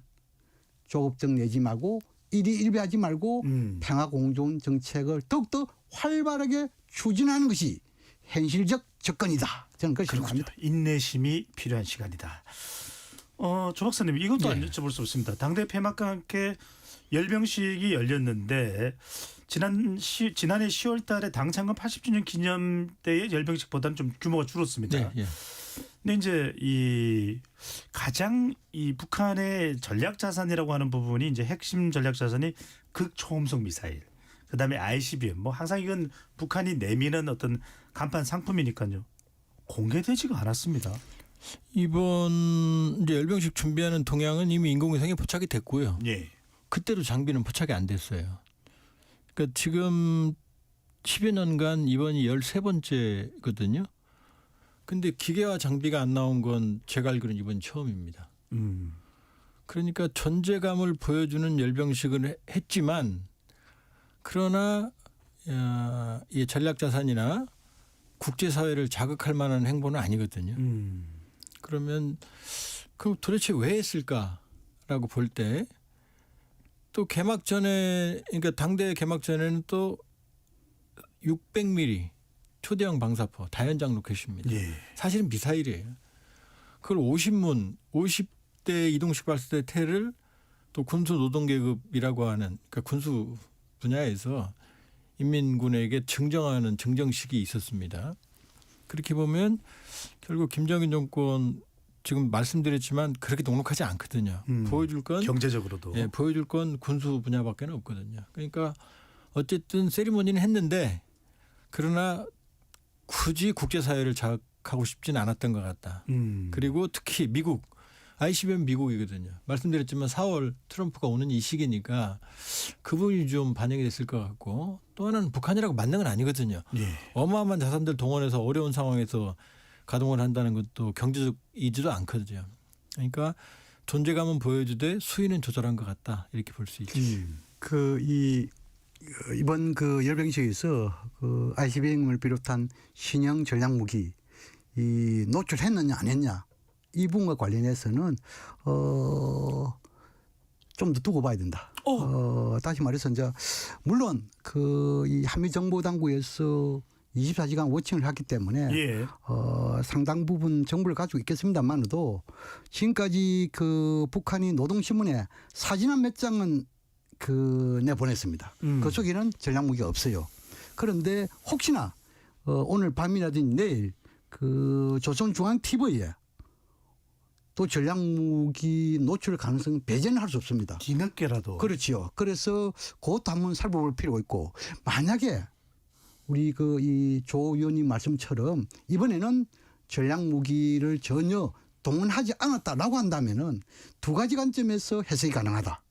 조급증 내지 말고 일희일비하지 말고 평화 공존 정책을 더욱더 활발하게 추진하는 것이 현실적 접근이다. 저는 그렇게 생각합니다. 인내심이 필요한 시간이다. 조 박사님 이것도 안 네. 여쭤볼 수 없습니다. 당대 폐막과 함께 열병식이 열렸는데 지난해 10월 달에 당 창건 80주년 기념 때의 열병식보다는 좀 규모가 줄었습니다. 네, 예. 근데 이제 이 가장 이 북한의 전략 자산이라고 하는 부분이 이제 핵심 전략 자산이 극초음속 미사일, 그다음에 ICBM. 뭐 항상 이건 북한이 내미는 어떤 간판 상품이니까요. 공개되지가 않았습니다. 이번 이제 열병식 준비하는 동향은 이미 인공위성에 포착이 됐고요. 예. 그때도 장비는 포착이 안 됐어요. 그러니까 지금 10여 년간 이번이 13번째거든요. 근데 기계와 장비가 안 나온 건 제가 알기로는 이번 처음입니다. 그러니까 존재감을 보여주는 열병식을 했지만 그러나 이 전략자산이나 국제사회를 자극할 만한 행보는 아니거든요. 그러면 그럼 도대체 왜 했을까라고 볼 때 또 개막 전에 그러니까 당대 개막 전에는 또 600mm 초대형 방사포 다연장 로켓입니다. 예. 사실은 미사일이에요. 그걸 50대 이동식 발사대 태를 또 군수 노동계급이라고 하는 그러니까 군수 분야에서 인민군에게 증정하는 증정식이 있었습니다. 그렇게 보면 결국 김정인 정권 지금 말씀드렸지만 그렇게 녹록하지 않거든요. 보여줄 건 경제적으로도. 예, 보여줄 건 군수 분야밖에 없거든요. 그러니까 어쨌든 세리머니는 했는데 그러나 굳이 국제사회를 자극하고 싶지는 않았던 것 같다. 그리고 특히 미국, ICBM 미국이거든요. 말씀드렸지만 4월 트럼프가 오는 이 시기니까 그 부분이 좀 반영이 됐을 것 같고 또 하나는 북한이라고 맞는 건 아니거든요. 예. 어마어마한 자산들 동원해서 어려운 상황에서 가동을 한다는 것도 경제적이지도 않거든요. 그러니까 존재감은 보여주되 수위는 조절한 것 같다 이렇게 볼 수 있죠. 이번 그 열병식에서 그 ICBM을 비롯한 신형 전략 무기 이 노출했느냐 안 했냐 이 부분과 관련해서는 좀 더 두고 봐야 된다. 다시 말해서 이제 물론 그 이 한미 정보 당국에서 24시간 워칭을 했기 때문에 예. 상당 부분 정보를 가지고 있겠습니다만도 지금까지 그 북한이 노동신문에 사진 한 몇 장은 내보냈습니다. 그 속에는 전략 무기가 없어요. 그런데 혹시나 오늘 밤이라든지 내일 그 조선중앙TV에 또 전략 무기 노출 가능성 배제는 할 수 없습니다. 뒤늦게라도. 그렇지요. 그래서 그것도 한번 살펴볼 필요가 있고 만약에 우리 이 조 의원님 말씀처럼 이번에는 전략 무기를 전혀 동원하지 않았다라고 한다면은 두 가지 관점에서 해석이 가능하다.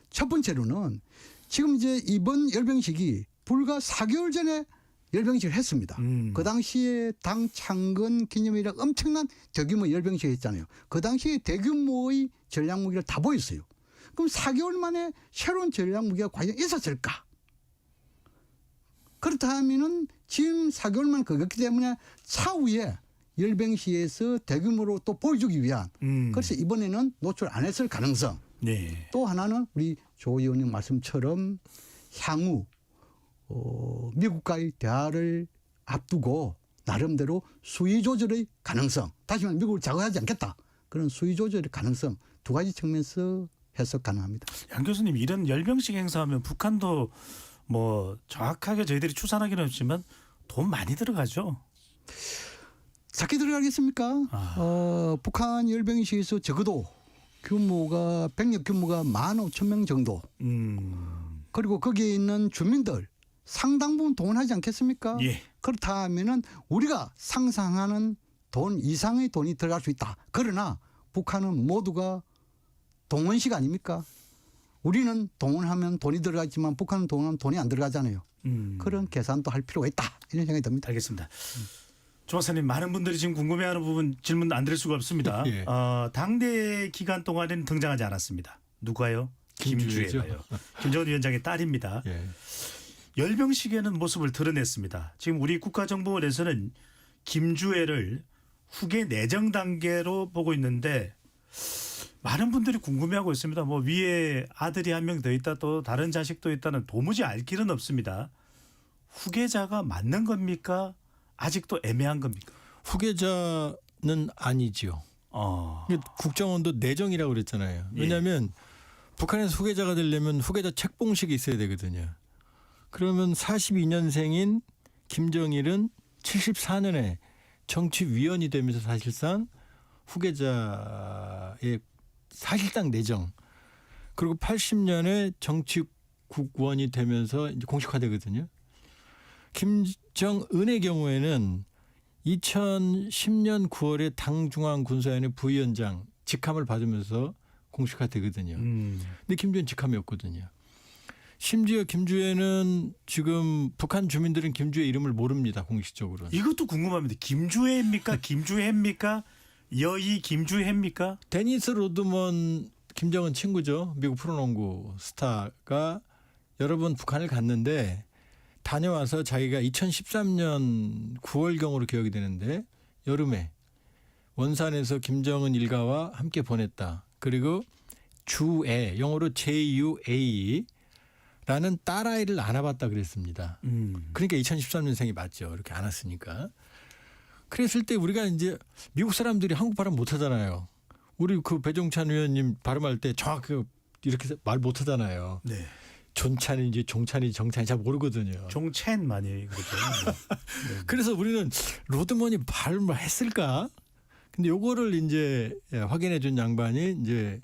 첫 번째로는 지금 이제 이번 열병식이 불과 4개월 전에 열병식을 했습니다. 그 당시에 당 창건 기념일에 엄청난 대규모 열병식을 했잖아요. 그 당시에 대규모의 전략 무기를 다 보였어요. 그럼 4개월 만에 새로운 전략 무기가 과연 있었을까? 그렇다면은 지금 4개월만 걸렸기 때문에 차후에 열병식에서 대규모로 또 보여주기 위한 그래서 이번에는 노출 안 했을 가능성. 네. 또 하나는 우리 조 의원님 말씀처럼 향후 미국과의 대화를 앞두고 나름대로 수위 조절의 가능성. 다시 말하면 미국을 자극하지 않겠다. 그런 수위 조절의 가능성 두 가지 측면에서 해석 가능합니다. 양 교수님 이런 열병식 행사하면 북한도 뭐 정확하게 저희들이 추산하기는 없지만 돈 많이 들어가죠. 작게 들어가겠습니까? 북한 열병식에서 적어도 규모가 병력 규모가 15,000명 정도. 그리고 거기에 있는 주민들 상당 부분 동원하지 않겠습니까? 예. 그렇다면은 우리가 상상하는 돈 이상의 돈이 들어갈 수 있다. 그러나 북한은 모두가 동원식 아닙니까? 우리는 동원하면 돈이 들어가지만 북한은 동원하면 돈이 안 들어가잖아요. 그런 계산도 할 필요가 있다 이런 생각이 듭니다. 알겠습니다. 조 박사님, 많은 분들이 지금 궁금해하는 부분 질문 안 드릴 수가 없습니다. 예. 당대 기간 동안에는 등장하지 않았습니다. 누가요? 김주애죠. 김주애가요. 김정은 위원장의 딸입니다. 예. 열병식에는 모습을 드러냈습니다. 지금 우리 국가정보원에서는 김주애를 후계 내정 단계로 보고 있는데 많은 분들이 궁금해하고 있습니다. 뭐 위에 아들이 한 명 더 있다, 또 다른 자식도 있다는 도무지 알 길은 없습니다. 후계자가 맞는 겁니까? 아직도 애매한 겁니까? 후계자는 아니지요. 국정원도 내정이라고 그랬잖아요. 왜냐하면 북한에서 후계자가 되려면 후계자 책봉식이 있어야 되거든요. 그러면 42년생인 김정일은 74년에 정치위원이 되면서 사실상 후계자의 사실상 내정, 그리고 80년에 정치국원이 되면서 이제 공식화되거든요. 김정은의 경우에는 2010년 9월에 당중앙군사위원회 부위원장 직함을 받으면서 공식화되거든요. 근데 김주애는 직함이 없거든요. 심지어 김주애는 지금 북한 주민들은 김주애 이름을 모릅니다. 공식적으로. 이것도 궁금합니다. 김주애입니까? 김주혜입니까? 여의 김주혜입니까? 데니스 로드먼 김정은 친구죠. 미국 프로농구 스타가 여러 번 북한을 갔는데 다녀와서 자기가 2013년 9월경으로 기억이 되는데 여름에 원산에서 김정은 일가와 함께 보냈다. 그리고 주애, 영어로 JUA 라는 딸아이를 안아봤다 그랬습니다. 그러니까 2013년생이 맞죠. 이렇게 안았으니까. 그랬을 때 우리가 이제 미국 사람들이 한국 발음 못하잖아요. 우리 그 배종찬 의원님 발음할 때 정확하게 이렇게 말 못하잖아요. 네. 존찬인지 종찬인지 정찬인지 잘 모르거든요. 종첸 많이 그렇죠. 네. 그래서 우리는 로드먼이 발음을 했을까? 근데 요거를 이제 확인해 준 양반이 이제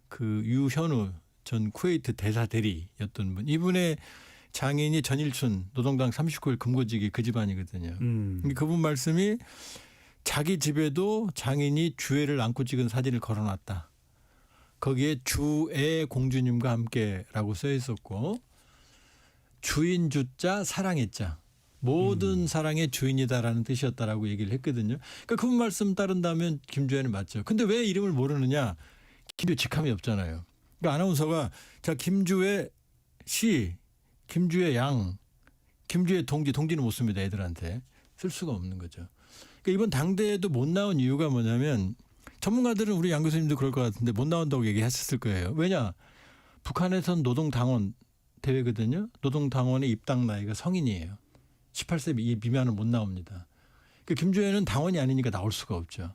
그 유현우 전 쿠웨이트 대사 대리였던 분. 이분의 장인이 전일춘 노동당 39일 금고직이 그 집안이거든요. 그분 말씀이 자기 집에도 장인이 주애를 안고 찍은 사진을 걸어놨다. 거기에 주애 공주님과 함께라고 써 있었고 주인 주자 사랑의 자 모든 사랑의 주인이다라는 뜻이었다라고 얘기를 했거든요. 그러니까 그분 말씀 따른다면 김주애는 맞죠. 근데 왜 이름을 모르느냐? 김주애 직함이 없잖아요. 그러니까 아나운서가 자 김주애 씨, 김주애 양, 김주애 동지는 못 씁니다. 애들한테 쓸 수가 없는 거죠. 그러니까 이번 당대에도 못 나온 이유가 뭐냐면 전문가들은 우리 양 교수님도 그럴 것 같은데 못 나온다고 얘기했을 거예요. 왜냐? 북한에선 노동당원 대회거든요. 노동당원의 입당 나이가 성인이에요. 18세 미만은 못 나옵니다. 그러니까 김주애는 당원이 아니니까 나올 수가 없죠.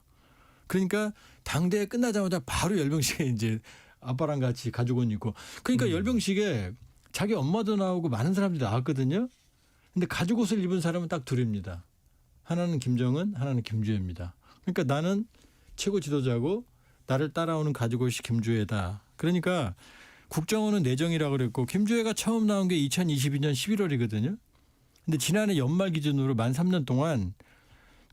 그러니까 당대회 끝나자마자 바로 열병식에 이제 아빠랑 같이 가족은 있고 그러니까 열병식에 자기 엄마도 나오고 많은 사람들이 나왔거든요. 근데 가죽 옷을 입은 사람은 딱 둘입니다. 하나는 김정은, 하나는 김주애입니다. 그러니까 나는 최고 지도자고 나를 따라오는 가죽 옷이 김주애다. 그러니까 국정원은 내정이라고 그랬고 김주애가 처음 나온 게 2022년 11월이거든요. 근데 지난해 연말 기준으로 만 3년 동안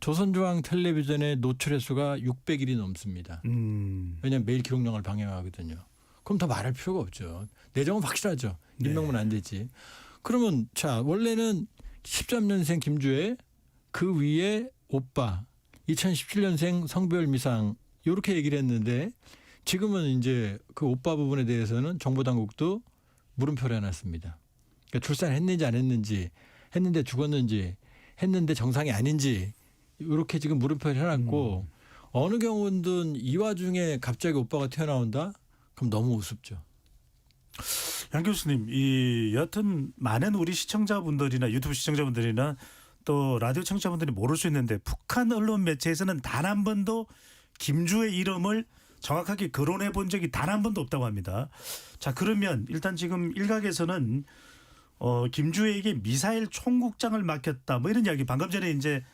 조선중앙 텔레비전의 노출 횟수가 600일이 넘습니다. 왜냐하면 매일 기록영화를 방영하거든요. 그럼 더 말할 필요가 없죠. 내정은 확실하죠. 임명은 안 되지. 그러면 자 원래는 13년생 김주애 그 위에 오빠 2017년생 성별미상 이렇게 얘기를 했는데 지금은 이제 그 오빠 부분에 대해서는 정보당국도 물음표를 해놨습니다. 그러니까 출산했는지 안 했는지 했는데 죽었는지 했는데 정상이 아닌지 이렇게 지금 물음표를 해놨고 어느 경우든 이 와중에 갑자기 오빠가 튀어나온다? 그럼 너무 우습죠. 양 교수님, 이 여튼 많은 우리 시청자분들이나 유튜브 시청자분들이나 또 라디오 청취자분들이 모를 수 있는데 북한 언론 매체에서는 단 한 번도 김주애 이름을 정확하게 거론해 본 적이 단 한 번도 없다고 합니다. 자, 그러면 일단 지금 일각에서는 김주애에게 미사일 총국장을 맡겼다 뭐 이런 이야기 방금 전에 이제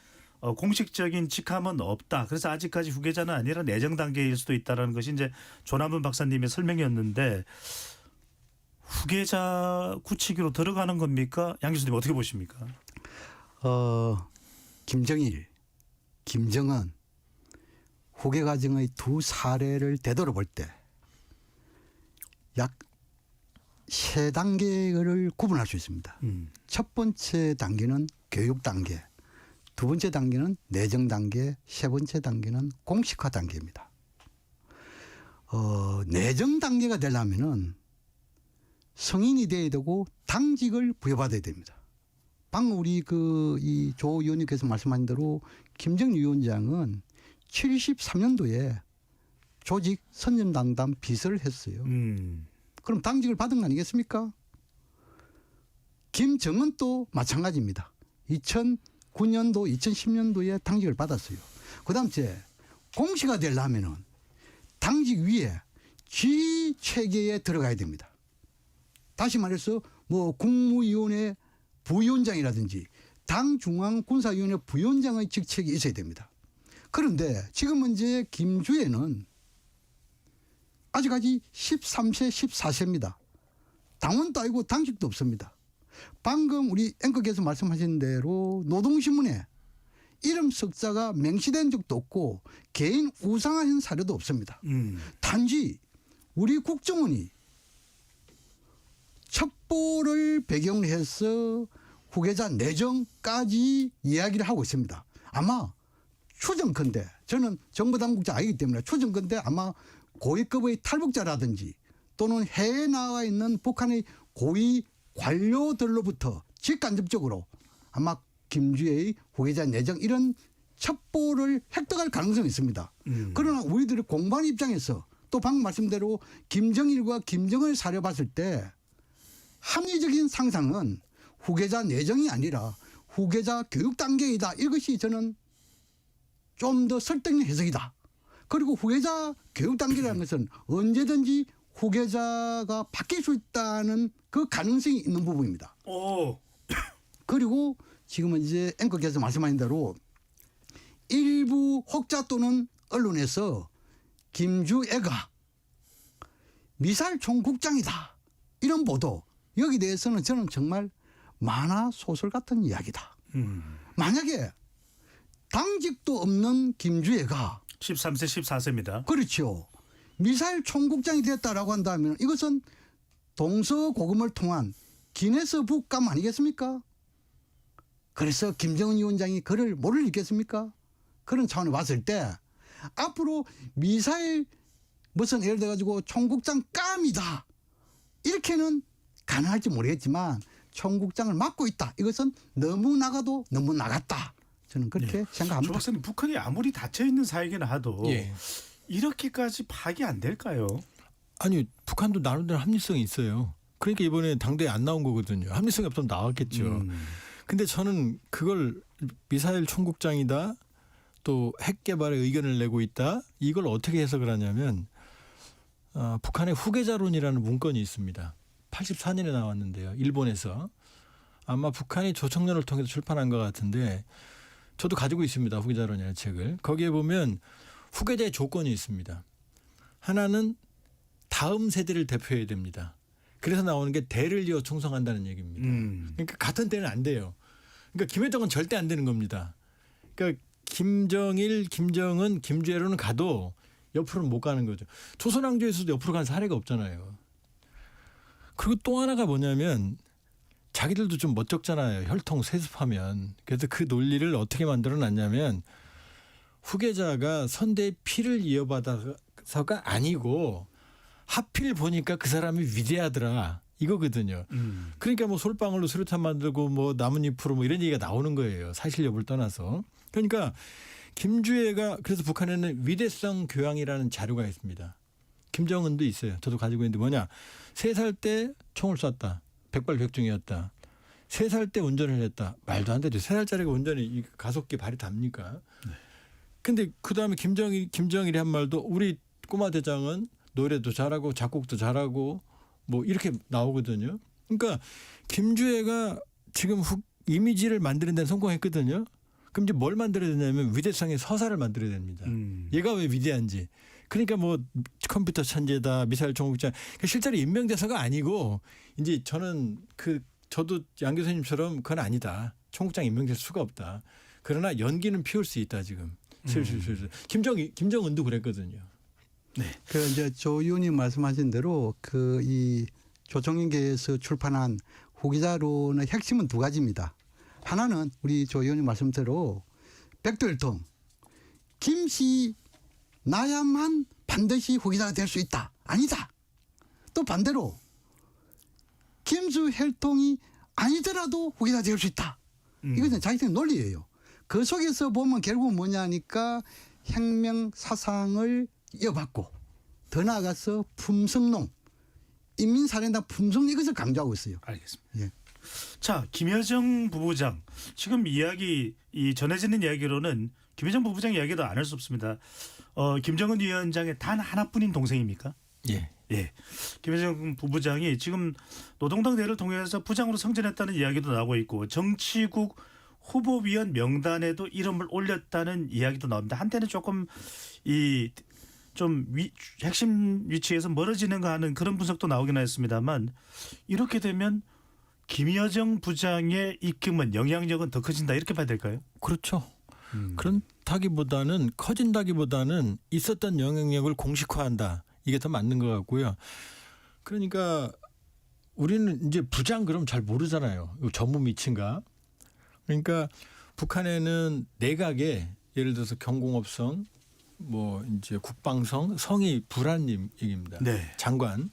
공식적인 직함은 없다. 그래서 아직까지 후계자는 아니라 내정 단계일 수도 있다라는 것이 이제 조남은 박사님의 설명이었는데 후계자 굳히기로 들어가는 겁니까? 양 교수님 어떻게 보십니까? 김정일, 김정은 후계 과정의 두 사례를 되돌아볼 때 약 세 단계를 구분할 수 있습니다. 첫 번째 단계는 교육 단계, 두 번째 단계는 내정 단계, 세 번째 단계는 공식화 단계입니다. 내정 단계가 되려면은 성인이 돼야 되고 당직을 부여받아야 됩니다. 방금 우리 이 조 의원님께서 말씀하신 대로 김정일 위원장은 73년도에 조직 선임당단 비서를 했어요. 그럼 당직을 받은 거 아니겠습니까? 김정은 또 마찬가지입니다. 2009년도, 2010년도에 당직을 받았어요. 그다음 째 공시가 되려면은 당직 위에 지휘 체계에 들어가야 됩니다. 다시 말해서 뭐 국무위원회 부위원장이라든지 당 중앙군사위원회 부위원장의 직책이 있어야 됩니다. 그런데 지금 현재 김주애는 아직까지 13세, 14세입니다. 당원도 아니고 당직도 없습니다. 방금 우리 앵커께서 말씀하신 대로 노동신문에 이름 석자가 명시된 적도 없고 개인 우상화한 사례도 없습니다. 단지 우리 국정원이 첩보를 배경으로 해서 후계자 내정까지 이야기를 하고 있습니다. 아마 추정컨대 저는 정보당국자 아니기 때문에 추정컨대 아마 고위급의 탈북자라든지 또는 해외에 나와 있는 북한의 고위 관료들로부터 직간접적으로 아마 김주애의 후계자 내정 이런 첩보를 획득할 가능성이 있습니다. 그러나 우리들이 공부하는 입장에서 또 방금 말씀대로 김정일과 김정을 사려 봤을 때 합리적인 상상은 후계자 내정이 아니라 후계자 교육 단계이다. 이것이 저는 좀 더 설득력 해석이다. 그리고 후계자 교육 단계라는 것은 언제든지 후계자가 바뀔 수 있다는 그 가능성이 있는 부분입니다. 그리고 지금은 이제 앵커께서 말씀하신 대로 일부 혹자 또는 언론에서 김주애가 미사일 총국장이다. 이런 보도 여기 대해서는 저는 정말 만화 소설 같은 이야기다. 만약에 당직도 없는 김주애가 13세, 14세입니다. 그렇죠. 미사일 총국장이 됐다라고 한다면 이것은 동서고금을 통한 기네스 북감 아니겠습니까? 그래서 김정은 위원장이 그를 모를 있겠습니까? 그런 차원에 봤을 때 앞으로 미사일 무슨 예를 들어 가지고 총국장 깜이다. 이렇게는 가능할지 모르겠지만 총국장을 맡고 있다. 이것은 너무 나가도 너무 나갔다. 저는 그렇게 생각합니다. 조 박사님, 북한이 아무리 닫혀 있는 사회이긴 하도 이렇게까지 파악이 안 될까요? 아니 북한도 나름대로 합리성이 있어요. 그러니까 이번에 당대에 안 나온 거거든요. 합리성이 없으면 나왔겠죠. 근데 저는 그걸 미사일 총국장이다 또 핵 개발에 의견을 내고 있다 이걸 어떻게 해석을 하냐면 북한의 후계자론이라는 문건이 있습니다. 84년에 나왔는데요. 일본에서 아마 북한이 조청년을 통해서 출판한 것 같은데 저도 가지고 있습니다. 후계자론이라는 책을. 거기에 보면 후계자의 조건이 있습니다. 하나는 다음 세대를 대표해야 됩니다. 그래서 나오는 게 대를 이어 충성한다는 얘기입니다. 그러니까 같은 때는 안 돼요. 그러니까 김여정은 절대 안 되는 겁니다. 그러니까 김정일, 김정은, 김주애로는 가도 옆으로는 못 가는 거죠. 조선왕조에서도 옆으로 간 사례가 없잖아요. 그리고 또 하나가 뭐냐면 자기들도 좀 멋쩍잖아요. 혈통 세습하면. 그래서 그 논리를 어떻게 만들어놨냐면 후계자가 선대의 피를 이어받아서가 아니고 하필 보니까 그 사람이 위대하더라. 이거거든요. 그러니까 뭐 솔방울로 수류탄 만들고 뭐 나뭇잎으로 뭐 이런 얘기가 나오는 거예요. 사실 여부를 떠나서. 그러니까 김주애가 그래서 북한에는 위대성 교양이라는 자료가 있습니다. 김정은도 있어요. 저도 가지고 있는데 뭐냐. 3살 때 총을 쐈다. 백발백중이었다. 3살 때 운전을 했다. 말도 안 되죠. 3살짜리가 운전이 가속기 발이 답니까? 근데 그다음에 김정일이 한 말도 우리 꼬마 대장은 노래도 잘하고 작곡도 잘하고 뭐 이렇게 나오거든요. 그러니까 김주애가 지금 이미지를 만드는 데는 성공했거든요. 그럼 이제 뭘 만들어야 되냐면 위대성의 서사를 만들어야 됩니다. 얘가 왜 위대한지. 그러니까 뭐 컴퓨터 천재다, 미사일 총국장. 그러니까 실제로 임명대사가 아니고 이제 저는 저도 양 교수님처럼 그건 아니다. 총국장 임명될 수가 없다. 그러나 연기는 피울 수 있다 지금. 슬슬. 김정은도 그랬거든요. 네. 그 이제 조 의원님 말씀하신 대로 이 조정인계에서 출판한 후기자료는 핵심은 두 가지입니다. 하나는 우리 조 의원님 말씀대로 백두혈통 김씨 나야만 반드시 후기자가 될 수 있다. 아니다. 또 반대로 김수혈통이 아니더라도 후기자가 될 수 있다. 이것은 자기들의 논리예요. 그 속에서 보면 결국은 뭐냐니까 혁명 사상을 이어받고 더 나아가서 품성론, 인민사례당 품성론 이것을 강조하고 있어요. 알겠습니다. 예. 자, 김여정 부부장 지금 이 전해지는 이야기로는 김여정 부부장 이야기도 안 할 수 없습니다. 김정은 위원장의 단 하나뿐인 동생입니까? 예. 예. 김여정 부부장이 지금 노동당 대회를 통해서 부장으로 승진했다는 이야기도 나오고 있고 정치국 후보위원 명단에도 이름을 올렸다는 이야기도 나옵니다. 한때는 조금 핵심 위치에서 멀어지는가 하는 그런 분석도 나오긴 했습니다만 이렇게 되면 김여정 부장의 입김은 영향력은 더 커진다 이렇게 봐야 될까요? 그렇죠. 그렇다기보다는 커진다기보다는 있었던 영향력을 공식화한다. 이게 더 맞는 것 같고요. 그러니까 우리는 이제 부장 그럼 잘 모르잖아요. 전문 위치인가. 그러니까 북한에는 내각에 예를 들어서 경공업성, 뭐 이제 국방성, 성이 불안님 얘기입니다. 네. 장관.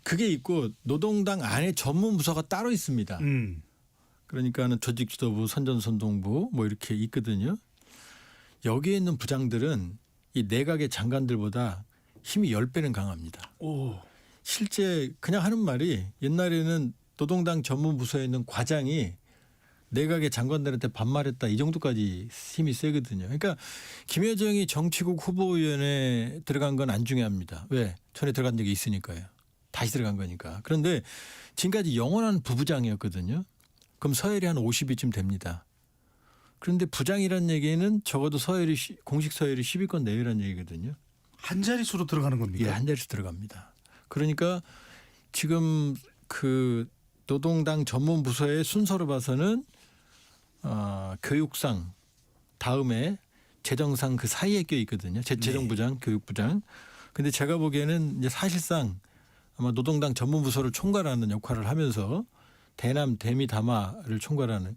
그게 있고 노동당 안에 전문 부서가 따로 있습니다. 그러니까는 조직지도부, 선전선동부 뭐 이렇게 있거든요. 여기에 있는 부장들은 이 내각의 장관들보다 힘이 10배는 강합니다. 오. 실제 그냥 하는 말이 옛날에는 노동당 전문 부서에 있는 과장이 내각의 장관들한테 반말했다 이 정도까지 힘이 세거든요. 그러니까 김여정이 정치국 후보위원회에 들어간 건 안 중요합니다. 왜? 전에 들어간 적이 있으니까요. 다시 들어간 거니까. 그런데 지금까지 영원한 부부장이었거든요. 그럼 서열이 한 50위쯤 됩니다. 그런데 부장이라는 얘기는 적어도 공식 서열이 10위권 내외라는 얘기거든요. 한 자릿수로 들어가는 겁니까? 예, 한 자릿수 들어갑니다. 그러니까 지금 그 노동당 전문 부서의 순서로 봐서는 교육상 다음에 재정상 그 사이에 껴 있거든요. 재정부장, 교육부장. 근데 제가 보기에는 이제 사실상 아마 노동당 전문 부서를 총괄하는 역할을 하면서 대남, 대미, 담화를 총괄하는.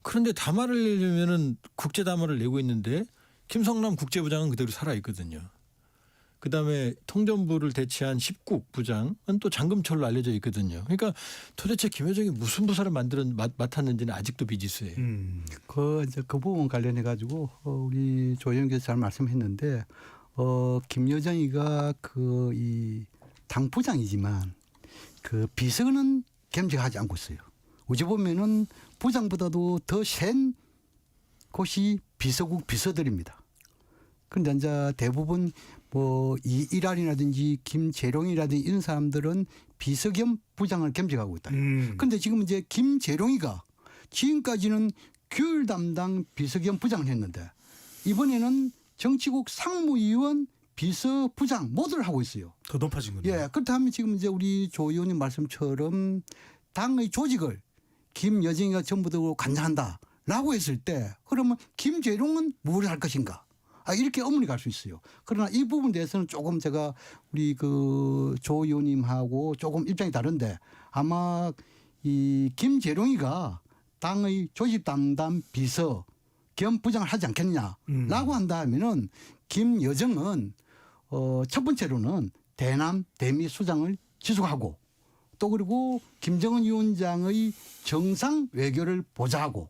그런데 담화를 내려면은 국제 담화를 내고 있는데 김성남 국제부장은 그대로 살아 있거든요. 그다음에 통전부를 대체한 10국 부장은 또 장금철로 알려져 있거든요. 그러니까 도대체 김여정이 무슨 부서를 맡았는지는 아직도 비지수예요. 그 부분 관련해 가지고 우리 조 의원께서 잘 말씀했는데 김여정이가 이 당부장이지만 그 비서는 겸직하지 않고 있어요. 어찌 보면은 부장보다도 더 센 곳이 비서국 비서들입니다. 그런데 이제 대부분 뭐 이일환이라든지 김재룡이라든지 이런 사람들은 비서 겸 부장을 겸직하고 있다. 그런데 지금 이제 김재룡이가 지금까지는 규율 담당 비서 겸 부장을 했는데 이번에는 정치국 상무위원 비서 부장 모두를 하고 있어요. 더 높아진 거네요. 예, 그렇다면 지금 이제 우리 조 의원님 말씀처럼 당의 조직을 김여정이가 전부 다 관장한다라고 했을 때 그러면 김재룡은 뭘 할 것인가? 이렇게 의문이 갈 수 있어요. 그러나 이 부분에 대해서는 조금 제가 우리 그 조 의원님하고 조금 입장이 다른데 아마 이 김재룡이가 당의 조직 담당 비서 겸 부장을 하지 않겠느냐라고 한다면은 김여정은 첫 번째로는 대남 대미 수장을 지속하고 또 그리고 김정은 위원장의 정상 외교를 보좌하고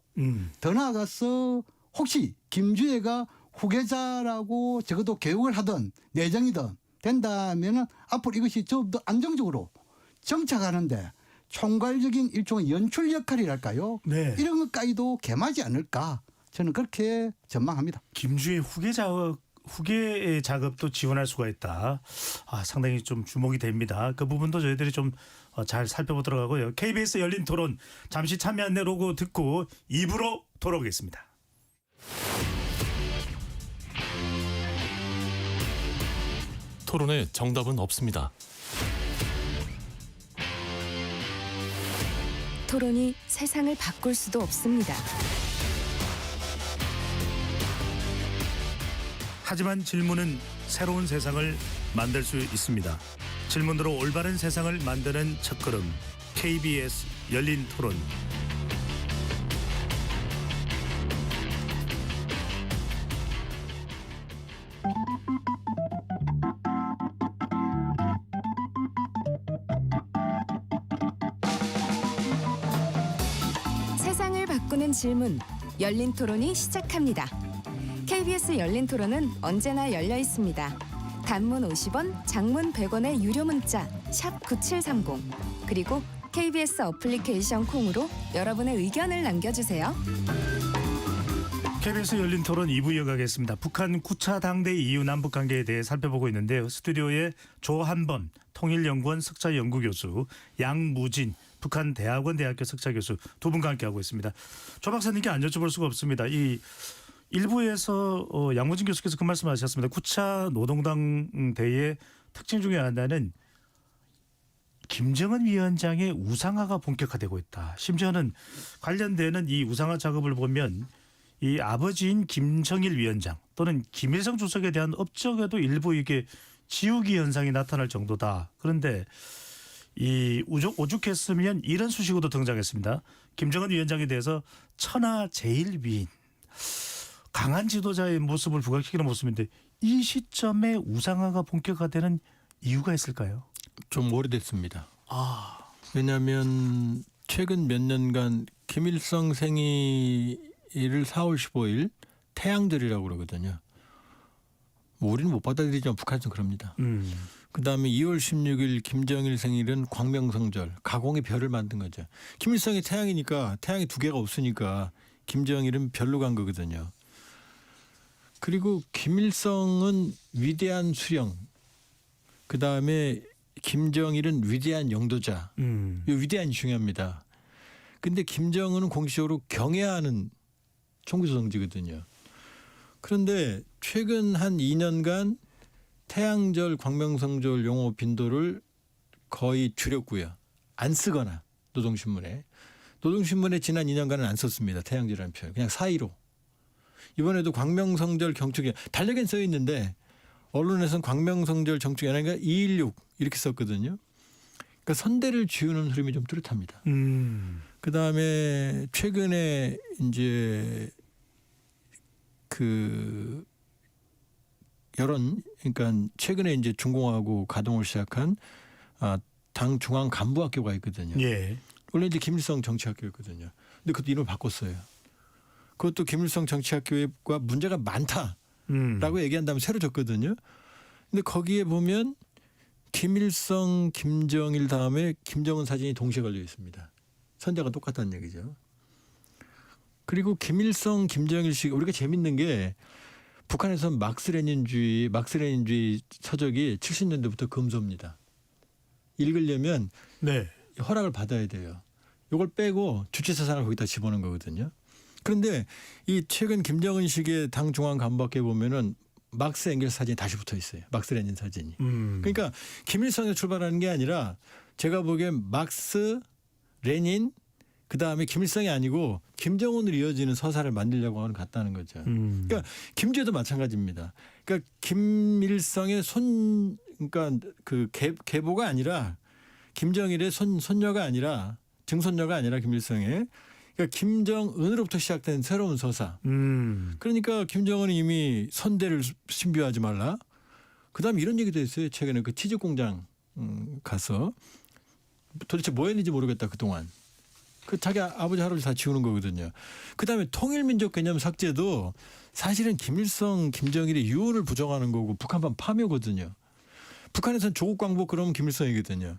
더 나아가서 혹시 김주애가 후계자라고 적어도 교육을 하든 내정이든 된다면은 앞으로 이것이 좀 더 안정적으로 정착하는데 총괄적인 일종의 연출 역할이랄까요? 네. 이런 것까지도 겸하지 않을까 저는 그렇게 전망합니다. 김주의 후계 작업도 지원할 수가 있다. 상당히 좀 주목이 됩니다. 그 부분도 저희들이 좀 잘 살펴보도록 하고요. KBS 열린 토론 잠시 참여 안내 로고 듣고 2부로 돌아오겠습니다. 토론에 정답은 없습니다. 토론이 세상을 바꿀 수도 없습니다. 하지만 질문은 새로운 세상을 만들 수 있습니다. 질문으로 올바른 세상을 만드는 첫걸음 KBS 열린 토론. 세상을 바꾸는 질문 열린 토론이 시작합니다. KBS 열린 토론은 언제나 열려 있습니다. 단문 50원, 장문 100원의 유료 문자 샵 9730 그리고 KBS 어플리케이션 콩으로 여러분의 의견을 남겨주세요. KBS 열린 토론 2부 이어가겠습니다. 북한 9차 당대 이후 남북 관계에 대해 살펴보고 있는데요. 스튜디오에 조한범 통일연구원 석좌연구교수, 양무진 북한대학원 대학교 석좌교수 두 분과 함께하고 있습니다. 조 박사님께 안 여쭤볼 수가 없습니다. 이 일부에서 양무진 교수께서 그 말씀하셨습니다. 9차 노동당 대회의 특징 중에 하나는 김정은 위원장의 우상화가 본격화되고 있다. 심지어는 관련되는 이 우상화 작업을 보면 이 아버지인 김정일 위원장 또는 김일성 주석에 대한 업적에도 일부 이게 지우기 현상이 나타날 정도다. 그런데 이 오죽했으면 이런 수식어도 등장했습니다. 김정은 위원장에 대해서 천하 제일 위인, 강한 지도자의 모습을 부각시키는 모습인데 이 시점에 우상화가 본격화되는 이유가 있을까요? 좀 오래됐습니다. 왜냐하면 최근 몇 년간 김일성 생일을 4월 15일 태양절이라고 그러거든요. 뭐 우리는 못 받아들이지만 북한에서는 그럽니다. 그다음에 2월 16일 김정일 생일은 광명성절, 가공의 별을 만든 거죠. 김일성이 태양이니까 태양이 두 개가 없으니까 김정일은 별로 간 거거든요. 그리고 김일성은 위대한 수령, 그다음에 김정일은 위대한 영도자. 이 위대한이 중요합니다. 근데 김정은은 공식적으로 경애하는 총기소성지거든요. 그런데 최근 한 2년간 태양절, 광명성절 용어 빈도를 거의 줄였고요. 안 쓰거나 노동신문에 지난 2년간은 안 썼습니다. 태양절이라는 표현. 그냥 사이로. 이번에도 광명성절 경축이 달력엔 써 있는데 언론에서는 광명성절 정축이 아니라 216 이렇게 썼거든요. 그러니까 선대를 지우는 흐름이 좀 뚜렷합니다. 그다음에 최근에 이제 그 여론, 그러니까 최근에 이제 준공하고 가동을 시작한 당 중앙 간부학교가 있거든요. 예. 원래 이제 김일성 정치학교였거든요. 근데 그것도 이름을 바꿨어요. 그것도 김일성 정치학교가 문제가 많다라고 얘기한 다음에 새로 졌거든요. 근데 거기에 보면 김일성, 김정일 다음에 김정은 사진이 동시에 걸려 있습니다. 선자가 똑같다는 얘기죠. 그리고 김일성, 김정일식 우리가 재밌는 게 북한에서 막스레닌주의 서적이 70년대부터 금소입니다. 읽으려면 네. 허락을 받아야 돼요. 이걸 빼고 주체사상을 거기다 집어넣은 거거든요. 그런데 이 최근 김정은식의 당 중앙 간부학교에 보면은 막스 앵겔스 사진이 다시 붙어 있어요. 막스 레닌 사진이. 그러니까 김일성에서 출발하는 게 아니라 제가 보기엔 막스, 레닌 그다음에 김일성이 아니고 김정은으로 이어지는 서사를 만들려고 하는 것 같다는 거죠. 그러니까 김주애도 마찬가지입니다. 그러니까 김일성의 그러니까 그 계보가 아니라 김정일의 손녀가 아니라 증손녀가 아니라 김일성의 그러니까 김정은으로부터 시작된 새로운 서사. 그러니까 김정은이 이미 선대를 신비화하지 말라. 그다음에 이런 얘기도 했어요. 최근에 그 치즈 공장 가서 도대체 뭐 했는지 모르겠다 그동안. 그 자기 아버지 할아버지 다 지우는 거거든요. 그다음에 통일민족 개념 삭제도 사실은 김일성, 김정일의 유언을 부정하는 거고 북한판 파묘거든요. 북한에서는 조국 광복 그러면 김일성이거든요.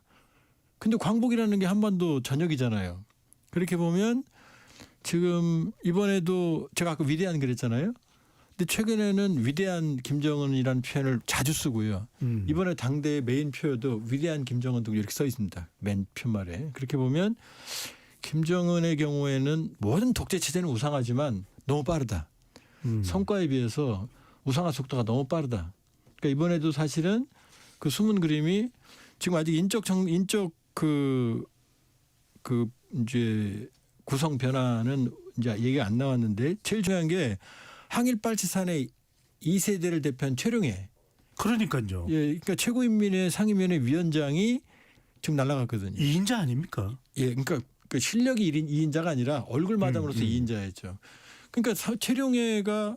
근데 광복이라는 게 한반도 전역이잖아요. 그렇게 보면 지금 이번에도 제가 아까 위대한 그랬잖아요. 근데 최근에는 위대한 김정은이라는 표현을 자주 쓰고요. 이번에 당대의 메인 표도 위대한 김정은도 이렇게 써 있습니다. 맨 표말에. 그렇게 보면 김정은의 경우에는 모든 독재 체제는 우상하지만 너무 빠르다. 성과에 비해서 우상화 속도가 너무 빠르다. 그러니까 이번에도 사실은 그 숨은 그림이 지금 아직 인적 그 이제 구성 변화는 이제 얘기가 안 나왔는데 제일 중요한 게 항일 빨치산의 2세대를 대표한 최룡해 그러니까요. 예, 그러니까 최고인민회 상임위원회 위원장이 지금 날아갔거든요. 2인자 아닙니까? 예, 그러니까 그 실력이 2인자가 아니라 얼굴 마담으로서 2인자였죠. 그러니까 최룡해가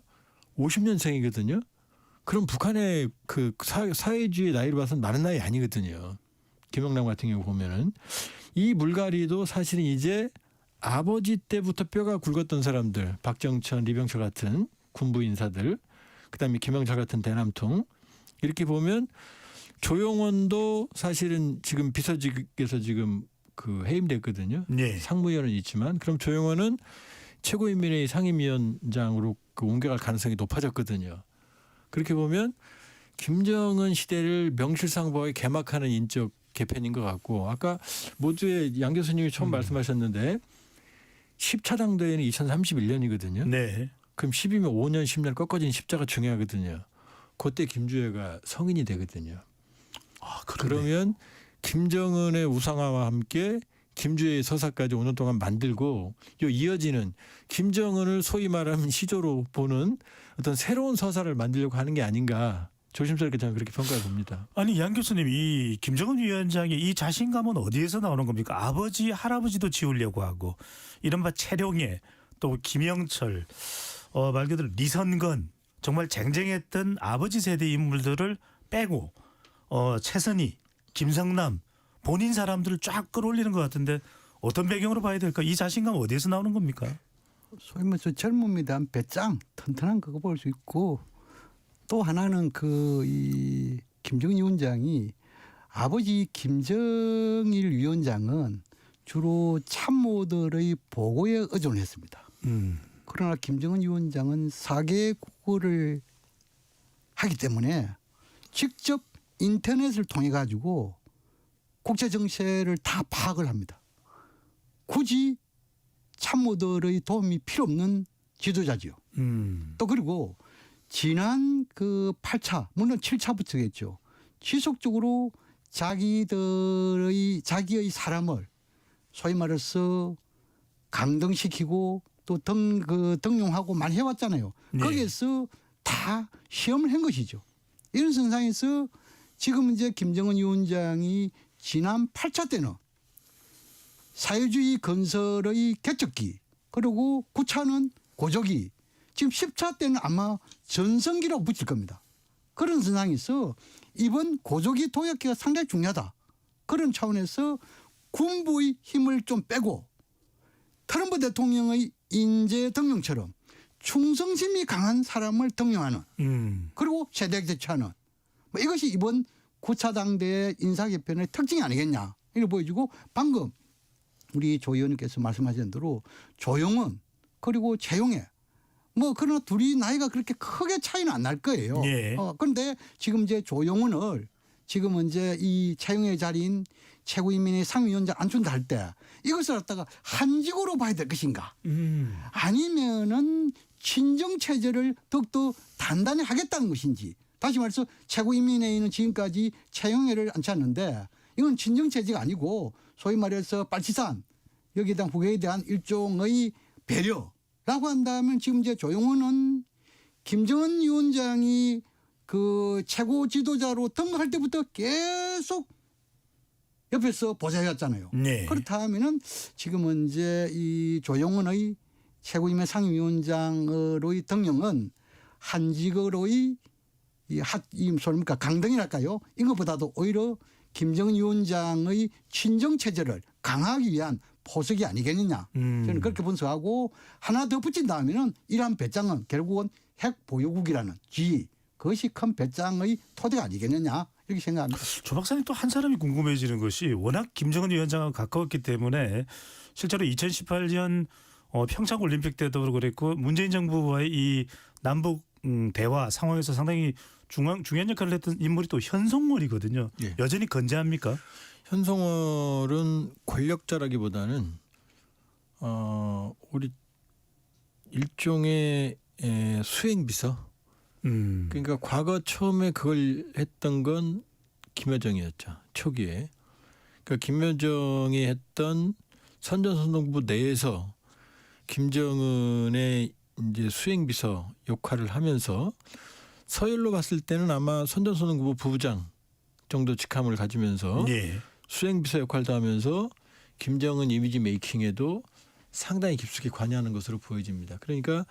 50년생이거든요. 그럼 북한의 그 사회주의 나이로 봐서는 많은 나이 아니거든요. 김영남 같은 경우 보면은 이 물갈이도 사실은 이제 아버지 때부터 뼈가 굵었던 사람들, 박정천, 리병철 같은 군부 인사들, 그다음에 김영철 같은 대남통 이렇게 보면 조용원도 사실은 지금 비서직에서 지금 그 해임됐거든요. 네. 상무위원은 있지만 그럼 조용원은 최고인민회의 상임위원장으로 그 옮겨갈 가능성이 높아졌거든요. 그렇게 보면 김정은 시대를 명실상부하게 개막하는 인적 개편인 것 같고 아까 모두의 양 교수님이 처음 말씀하셨는데 10차 당대회는 2031년이거든요. 네. 그럼 10이면 5년 10년 꺾어진 십자가 중요하거든요. 그때 김주애가 성인이 되거든요. 아, 그러면 김정은의 우상화와 함께 김주애의 서사까지 5년 동안 만들고 이어지는 김정은을 소위 말하면 시조로 보는 어떤 새로운 서사를 만들려고 하는 게 아닌가 조심스럽게 저는 그렇게 평가해 봅니다. 아니 양 교수님 이 김정은 위원장의 이 자신감은 어디에서 나오는 겁니까? 아버지 할아버지도 지우려고 하고 이른바 최룡해 또 김영철 말 그대로 리선건 정말 쟁쟁했던 아버지 세대 인물들을 빼고 최선희 김성남 본인 사람들을 쫙 끌어올리는 것 같은데 어떤 배경으로 봐야 될까? 이 자신감 어디에서 나오는 겁니까? 소위 말해서 젊음에 대한 배짱 튼튼한 그거 볼 수 있고 또 하나는 이 김정은 위원장이 아버지 김정일 위원장은 주로 참모들의 보고에 의존했습니다. 그러나 김정은 위원장은 4개 국어를 하기 때문에 직접 인터넷을 통해 가지고 국제 정세를 다 파악을 합니다. 굳이 참모들의 도움이 필요 없는 지도자지요. 또 그리고 지난 그 8차 물론 7차부터겠죠. 지속적으로 자기의 사람을 소위 말해서 강등시키고 또 등용하고 많이 해왔잖아요. 네. 거기에서 다 시험을 한 것이죠. 이런 선상에서 지금 이제 김정은 위원장이 지난 8차 때는 사회주의 건설의 개척기 그리고 9차는 고조기 지금 10차 때는 아마 전성기라고 붙일 겁니다. 그런 선상에서 이번 고조기 도약기가 상당히 중요하다. 그런 차원에서 군부의 힘을 좀 빼고 트럼프 대통령의 인재 등용처럼 충성심이 강한 사람을 등용하는 그리고 세대 교체하는 이것이 이번 9차 당대의 인사개편의 특징이 아니겠냐 이렇게 보여주고 방금 우리 조 의원님께서 말씀하신 대로 조용원 그리고 최용해 그러나 둘이 나이가 그렇게 크게 차이는 안 날 거예요. 예. 그런데 지금 이제 조용원을 지금 이제 이 최용해 자리인 최고인민회 상임위원장 안준다 할 때 이것을 갖다가 한직으로 봐야 될 것인가 아니면은 친정체제를 더욱더 단단히 하겠다는 것인지 다시 말해서 최고인민회의는 지금까지 최용해를 앉혔는데 이건 친정체제가 아니고 소위 말해서 빨치산 여기에 대한 후계에 대한 일종의 배려라고 한다면 지금 이제 조용원은 김정은 위원장이 그 최고 지도자로 등극할 때부터 계속 옆에서 보좌해왔잖아요. 네. 그렇다면은 지금은 이제 이 조용원의 최고인민 상임위원장으로의 등용은 한직으로의 소립니까 강등이랄까요? 이것보다도 오히려 김정은 위원장의 친정 체제를 강화하기 위한 포석이 아니겠느냐. 저는 그렇게 분석하고 하나 더 붙인다면은 이러한 배짱은 결국은 핵 보유국이라는 지위 그것이 큰 배짱의 토대가 아니겠느냐 이렇게 생각합니다. 조 박사님 또 한 사람이 궁금해지는 것이 워낙 김정은 위원장과 가까웠기 때문에 실제로 2018년 평창 올림픽 때도 그랬고 문재인 정부와의 이 남북 대화 상황에서 상당히 중요한 역할을 했던 인물이 또 현송월이거든요. 예. 여전히 건재합니까? 현송월은 권력자라기보다는 우리 일종의 수행비서. 그러니까 과거 처음에 그걸 했던 건 김여정이었죠. 초기에. 그러니까 김여정이 했던 선전선동부 내에서 김정은의 이제 수행비서 역할을 하면서 서열로 봤을 때는 아마 선전선동부 부부장 정도 직함을 가지면서 예. 수행비서 역할도 하면서 김정은 이미지 메이킹에도 상당히 깊숙이 관여하는 것으로 보여집니다. 그러니까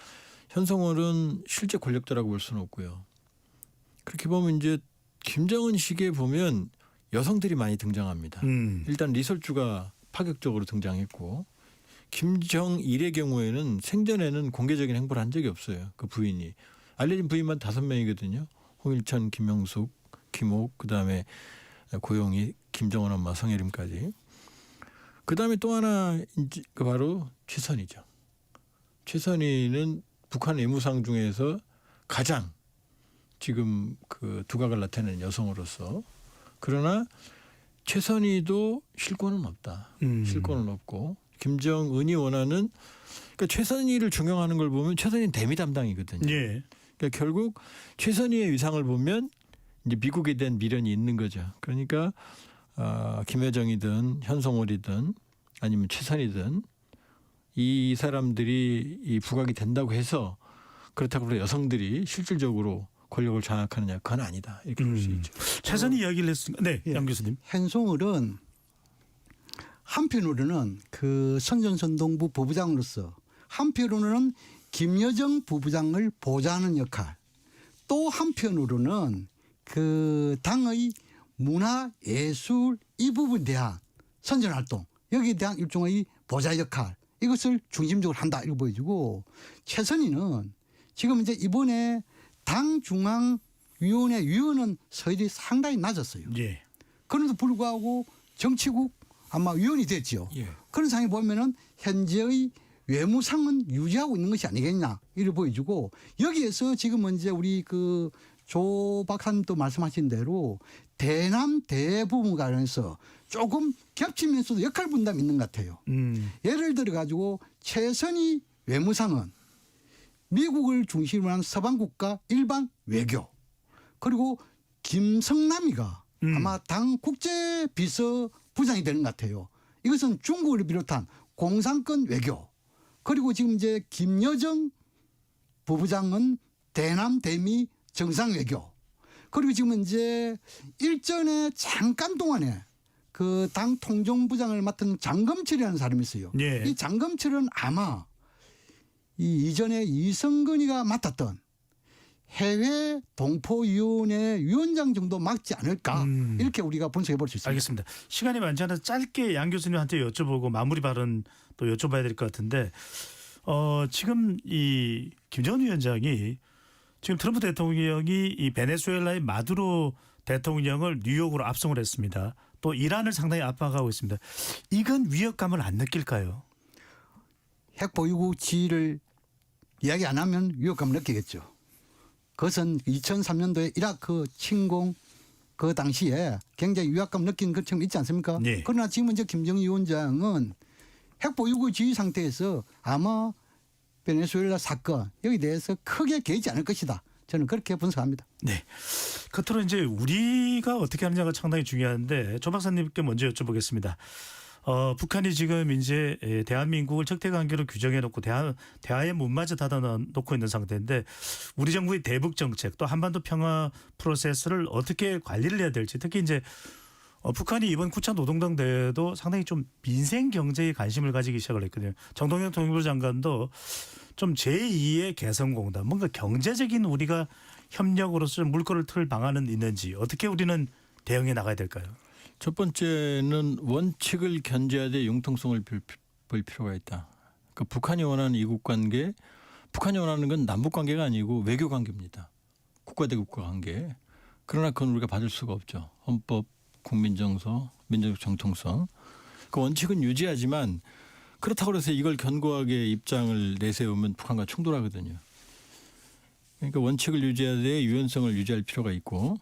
현성월은 실제 권력자라고 볼 수는 없고요. 그렇게 보면 이제 김정은 시기에 보면 여성들이 많이 등장합니다. 일단 리설주가 파격적으로 등장했고 김정일의 경우에는 생전에는 공개적인 행보를 한 적이 없어요. 그 부인이. 알려진 부인만 5명이거든요. 홍일천, 김영숙, 김옥, 그다음에 고용희, 김정은 엄마 성혜림까지. 그다음에 또 하나 바로 최선희죠. 최선희는 북한 외무상 중에서 가장 지금 그 두각을 나타내는 여성으로서 그러나 최선희도 실권은 없다. 실권은 없고 김정은이 원하는 그러니까 최선희를 중용하는 걸 보면 최선희는 대미 담당이거든요. 예. 그러니까 결국 최선희의 위상을 보면 이제 미국에 대한 미련이 있는 거죠. 그러니까 김여정이든 현성월이든 아니면 최선희든 이 사람들이 이 부각이 된다고 해서 그렇다고 해서 여성들이 실질적으로 권력을 장악하느냐 그건 아니다 이렇게 볼 수 있죠. 최선희 이야기를 했으니까 네, 예. 양 교수님. 현송월은 한편으로는 그 선전선동부 부부장으로서 한편으로는 김여정 부부장을 보좌하는 역할 또 한편으로는 그 당의 문화 예술 이 부분에 대한 선전활동 여기에 대한 일종의 보좌 역할 이것을 중심적으로 한다 이렇게 보여지고 최선희는 지금 이제 이번에 당 중앙위원회 위원은 서열이 상당히 낮았어요. 예. 그런데도 불구하고 정치국 아마 위원이 됐죠. 예. 그런 상황에 보면은 현재의 외무상은 유지하고 있는 것이 아니겠냐 이렇게 보여지고 여기에서 지금 이제 우리 그 조 박사님도 말씀하신 대로 대남 대부분 관련해서 조금 겹치면서도 역할 분담이 있는 것 같아요. 예를 들어 가지고 최선희 외무상은 미국을 중심으로 한 서방 국가 일반 외교 그리고 김성남이가 아마 당 국제비서부장이 되는 것 같아요. 이것은 중국을 비롯한 공산권 외교 그리고 지금 이제 김여정 부부장은 대남 대미 정상 외교 그리고 지금 이제 일전에 잠깐 동안에 그 당 통정부장을 맡은 장검철이라는 사람이 있어요. 예. 이 장검철은 아마 이 이전에 이성근이가 맡았던 해외 동포위원회 위원장 정도 맡지 않을까 이렇게 우리가 분석해 볼 수 있습니다. 알겠습니다. 시간이 많지 않아서 짧게 양 교수님한테 여쭤보고 마무리 발언 또 여쭤봐야 될 것 같은데 지금 이 김정은 위원장이 지금 트럼프 대통령이 이 베네수엘라의 마두로 대통령을 뉴욕으로 압송을 했습니다. 또 이란을 상당히 압박하고 있습니다. 이건 위협감을 안 느낄까요? 핵 보유국 지위를 이야기 안 하면 위협감을 느끼겠죠. 그것은 2003년도에 이라크 침공 그 당시에 굉장히 위협감 느낀 것처럼 있지 않습니까? 네. 그러나 지금 이제 김정은 위원장은 핵 보유국 지위 상태에서 아마 베네수엘라 사건 여기 대해서 크게 개의치 않을 것이다. 저는 그렇게 분석합니다. 네. 끝으로 이제 우리가 어떻게 하느냐가 상당히 중요한데 조 박사님께 먼저 여쭤보겠습니다. 북한이 지금 이제 대한민국을 적대 관계로 규정해 놓고 대화의 문마저 닫아 놓고 있는 상태인데 우리 정부의 대북 정책 또 한반도 평화 프로세스를 어떻게 관리를 해야 될지 특히 이제 북한이 이번 9차 노동당 대회도 상당히 좀 민생 경제에 관심을 가지기 시작을 했거든요. 정동영 통일부 장관도 좀 제2의 개성공단 뭔가 경제적인 우리가 협력으로서 좀 물꼬를 틀 방안은 있는지 어떻게 우리는 대응해 나가야 될까요? 첫 번째는 원칙을 견제하되 융통성을 볼 필요가 있다. 그러니까 북한이 원하는 이국 관계, 북한이 원하는 건 남북 관계가 아니고 외교 관계입니다. 국가 대 국가 관계. 그러나 그건 우리가 받을 수가 없죠. 헌법, 국민 정서, 민족적 정통성. 그 원칙은 유지하지만 그렇다고 해서 이걸 견고하게 입장을 내세우면 북한과 충돌하거든요. 그러니까 원칙을 유지하되 유연성을 유지할 필요가 있고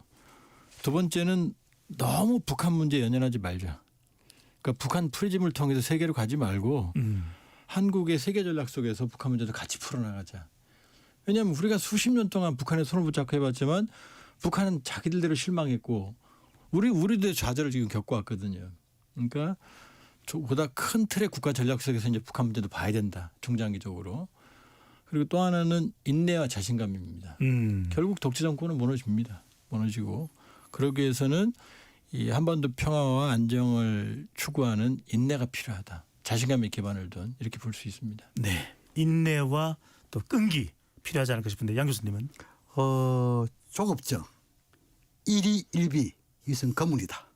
두 번째는 너무 북한 문제에 연연하지 말자. 그러니까 북한 프리즘을 통해서 세계로 가지 말고 한국의 세계 전략 속에서 북한 문제도 같이 풀어나가자. 왜냐하면 우리가 수십 년 동안 북한에 손을 붙잡고 해봤지만 북한은 자기들대로 실망했고 우리도 좌절을 지금 겪어왔거든요. 그러니까 보다 큰 틀의 국가 전략 속에서 이제 북한 문제도 봐야 된다. 중장기적으로. 그리고 또 하나는 인내와 자신감입니다. 결국 독재 정권은 무너집니다. 무너지고 그러기 위해서는 이 한반도 평화와 안정을 추구하는 인내가 필요하다. 자신감에 기반을 둔 이렇게 볼 수 있습니다. 네, 인내와 또 끈기 필요하지 않을까 싶은데 양 교수님은? 조급증, 일희일비 이것은 거문이다.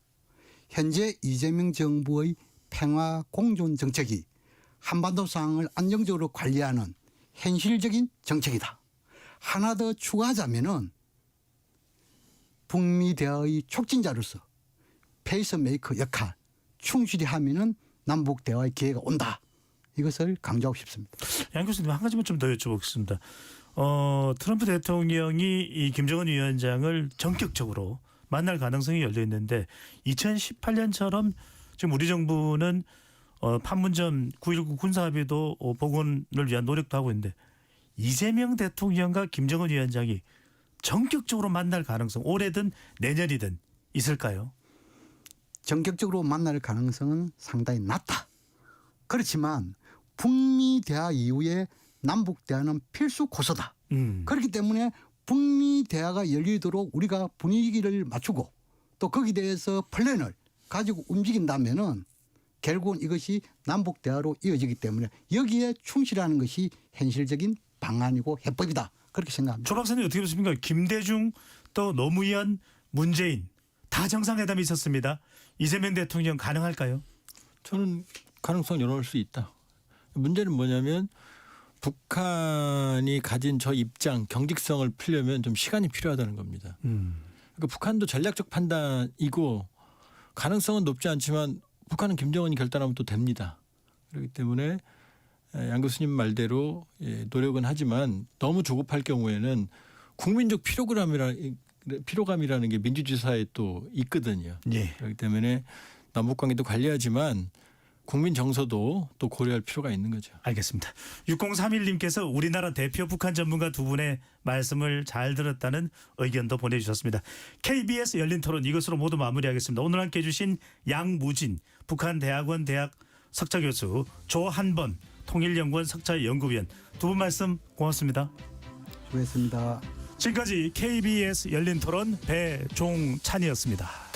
현재 이재명 정부의 평화 공존 정책이 한반도 상황을 안정적으로 관리하는 현실적인 정책이다. 하나 더 추가하자면은 북미 대화의 촉진자로서 페이스메이커 역할 충실히 하면은 남북 대화의 기회가 온다. 이것을 강조하고 싶습니다. 양 교수님 한 가지만 좀 더 여쭤보겠습니다. 트럼프 대통령이 이 김정은 위원장을 전격적으로 만날 가능성이 열려 있는데 2018년처럼 지금 우리 정부는 판문점 9.19 군사합의도 복원을 위한 노력도 하고 있는데 이재명 대통령과 김정은 위원장이 전격적으로 만날 가능성 올해든 내년이든 있을까요? 전격적으로 만날 가능성은 상당히 낮다. 그렇지만 북미 대화 이후에 남북 대화는 필수 고서다. 그렇기 때문에 북미 대화가 열리도록 우리가 분위기를 맞추고 또 거기에 대해서 플랜을 가지고 움직인다면은 결국은 이것이 남북 대화로 이어지기 때문에 여기에 충실하는 것이 현실적인 방안이고 해법이다. 그렇게 생각합니다. 조 박사님 어떻게 보십니까? 김대중 또 노무현 문재인 다 정상회담이 있었습니다. 이재명 대통령 가능할까요? 저는 가능성 열어올 수 있다. 문제는 뭐냐면 북한이 가진 저 입장 경직성을 풀려면 좀 시간이 필요하다는 겁니다. 그러니까 북한도 전략적 판단이고 가능성은 높지 않지만 북한은 김정은이 결단하면 또 됩니다. 그렇기 때문에 양 교수님 말대로 노력은 하지만 너무 조급할 경우에는 국민적 피로감이라는 게 민주주의 사회에 또 있거든요. 예. 그렇기 때문에 남북관계도 관리하지만 국민 정서도 또 고려할 필요가 있는 거죠. 알겠습니다. 6031님께서 우리나라 대표 북한 전문가 두 분의 말씀을 잘 들었다는 의견도 보내주셨습니다. KBS 열린 토론 이것으로 모두 마무리하겠습니다. 오늘 함께해 주신 양무진 북한대학원 대학 석좌교수, 조한번 통일연구원 석좌연구위원 두 분 말씀 고맙습니다. 수고했습니다. 지금까지 KBS 열린 토론 배종찬이었습니다.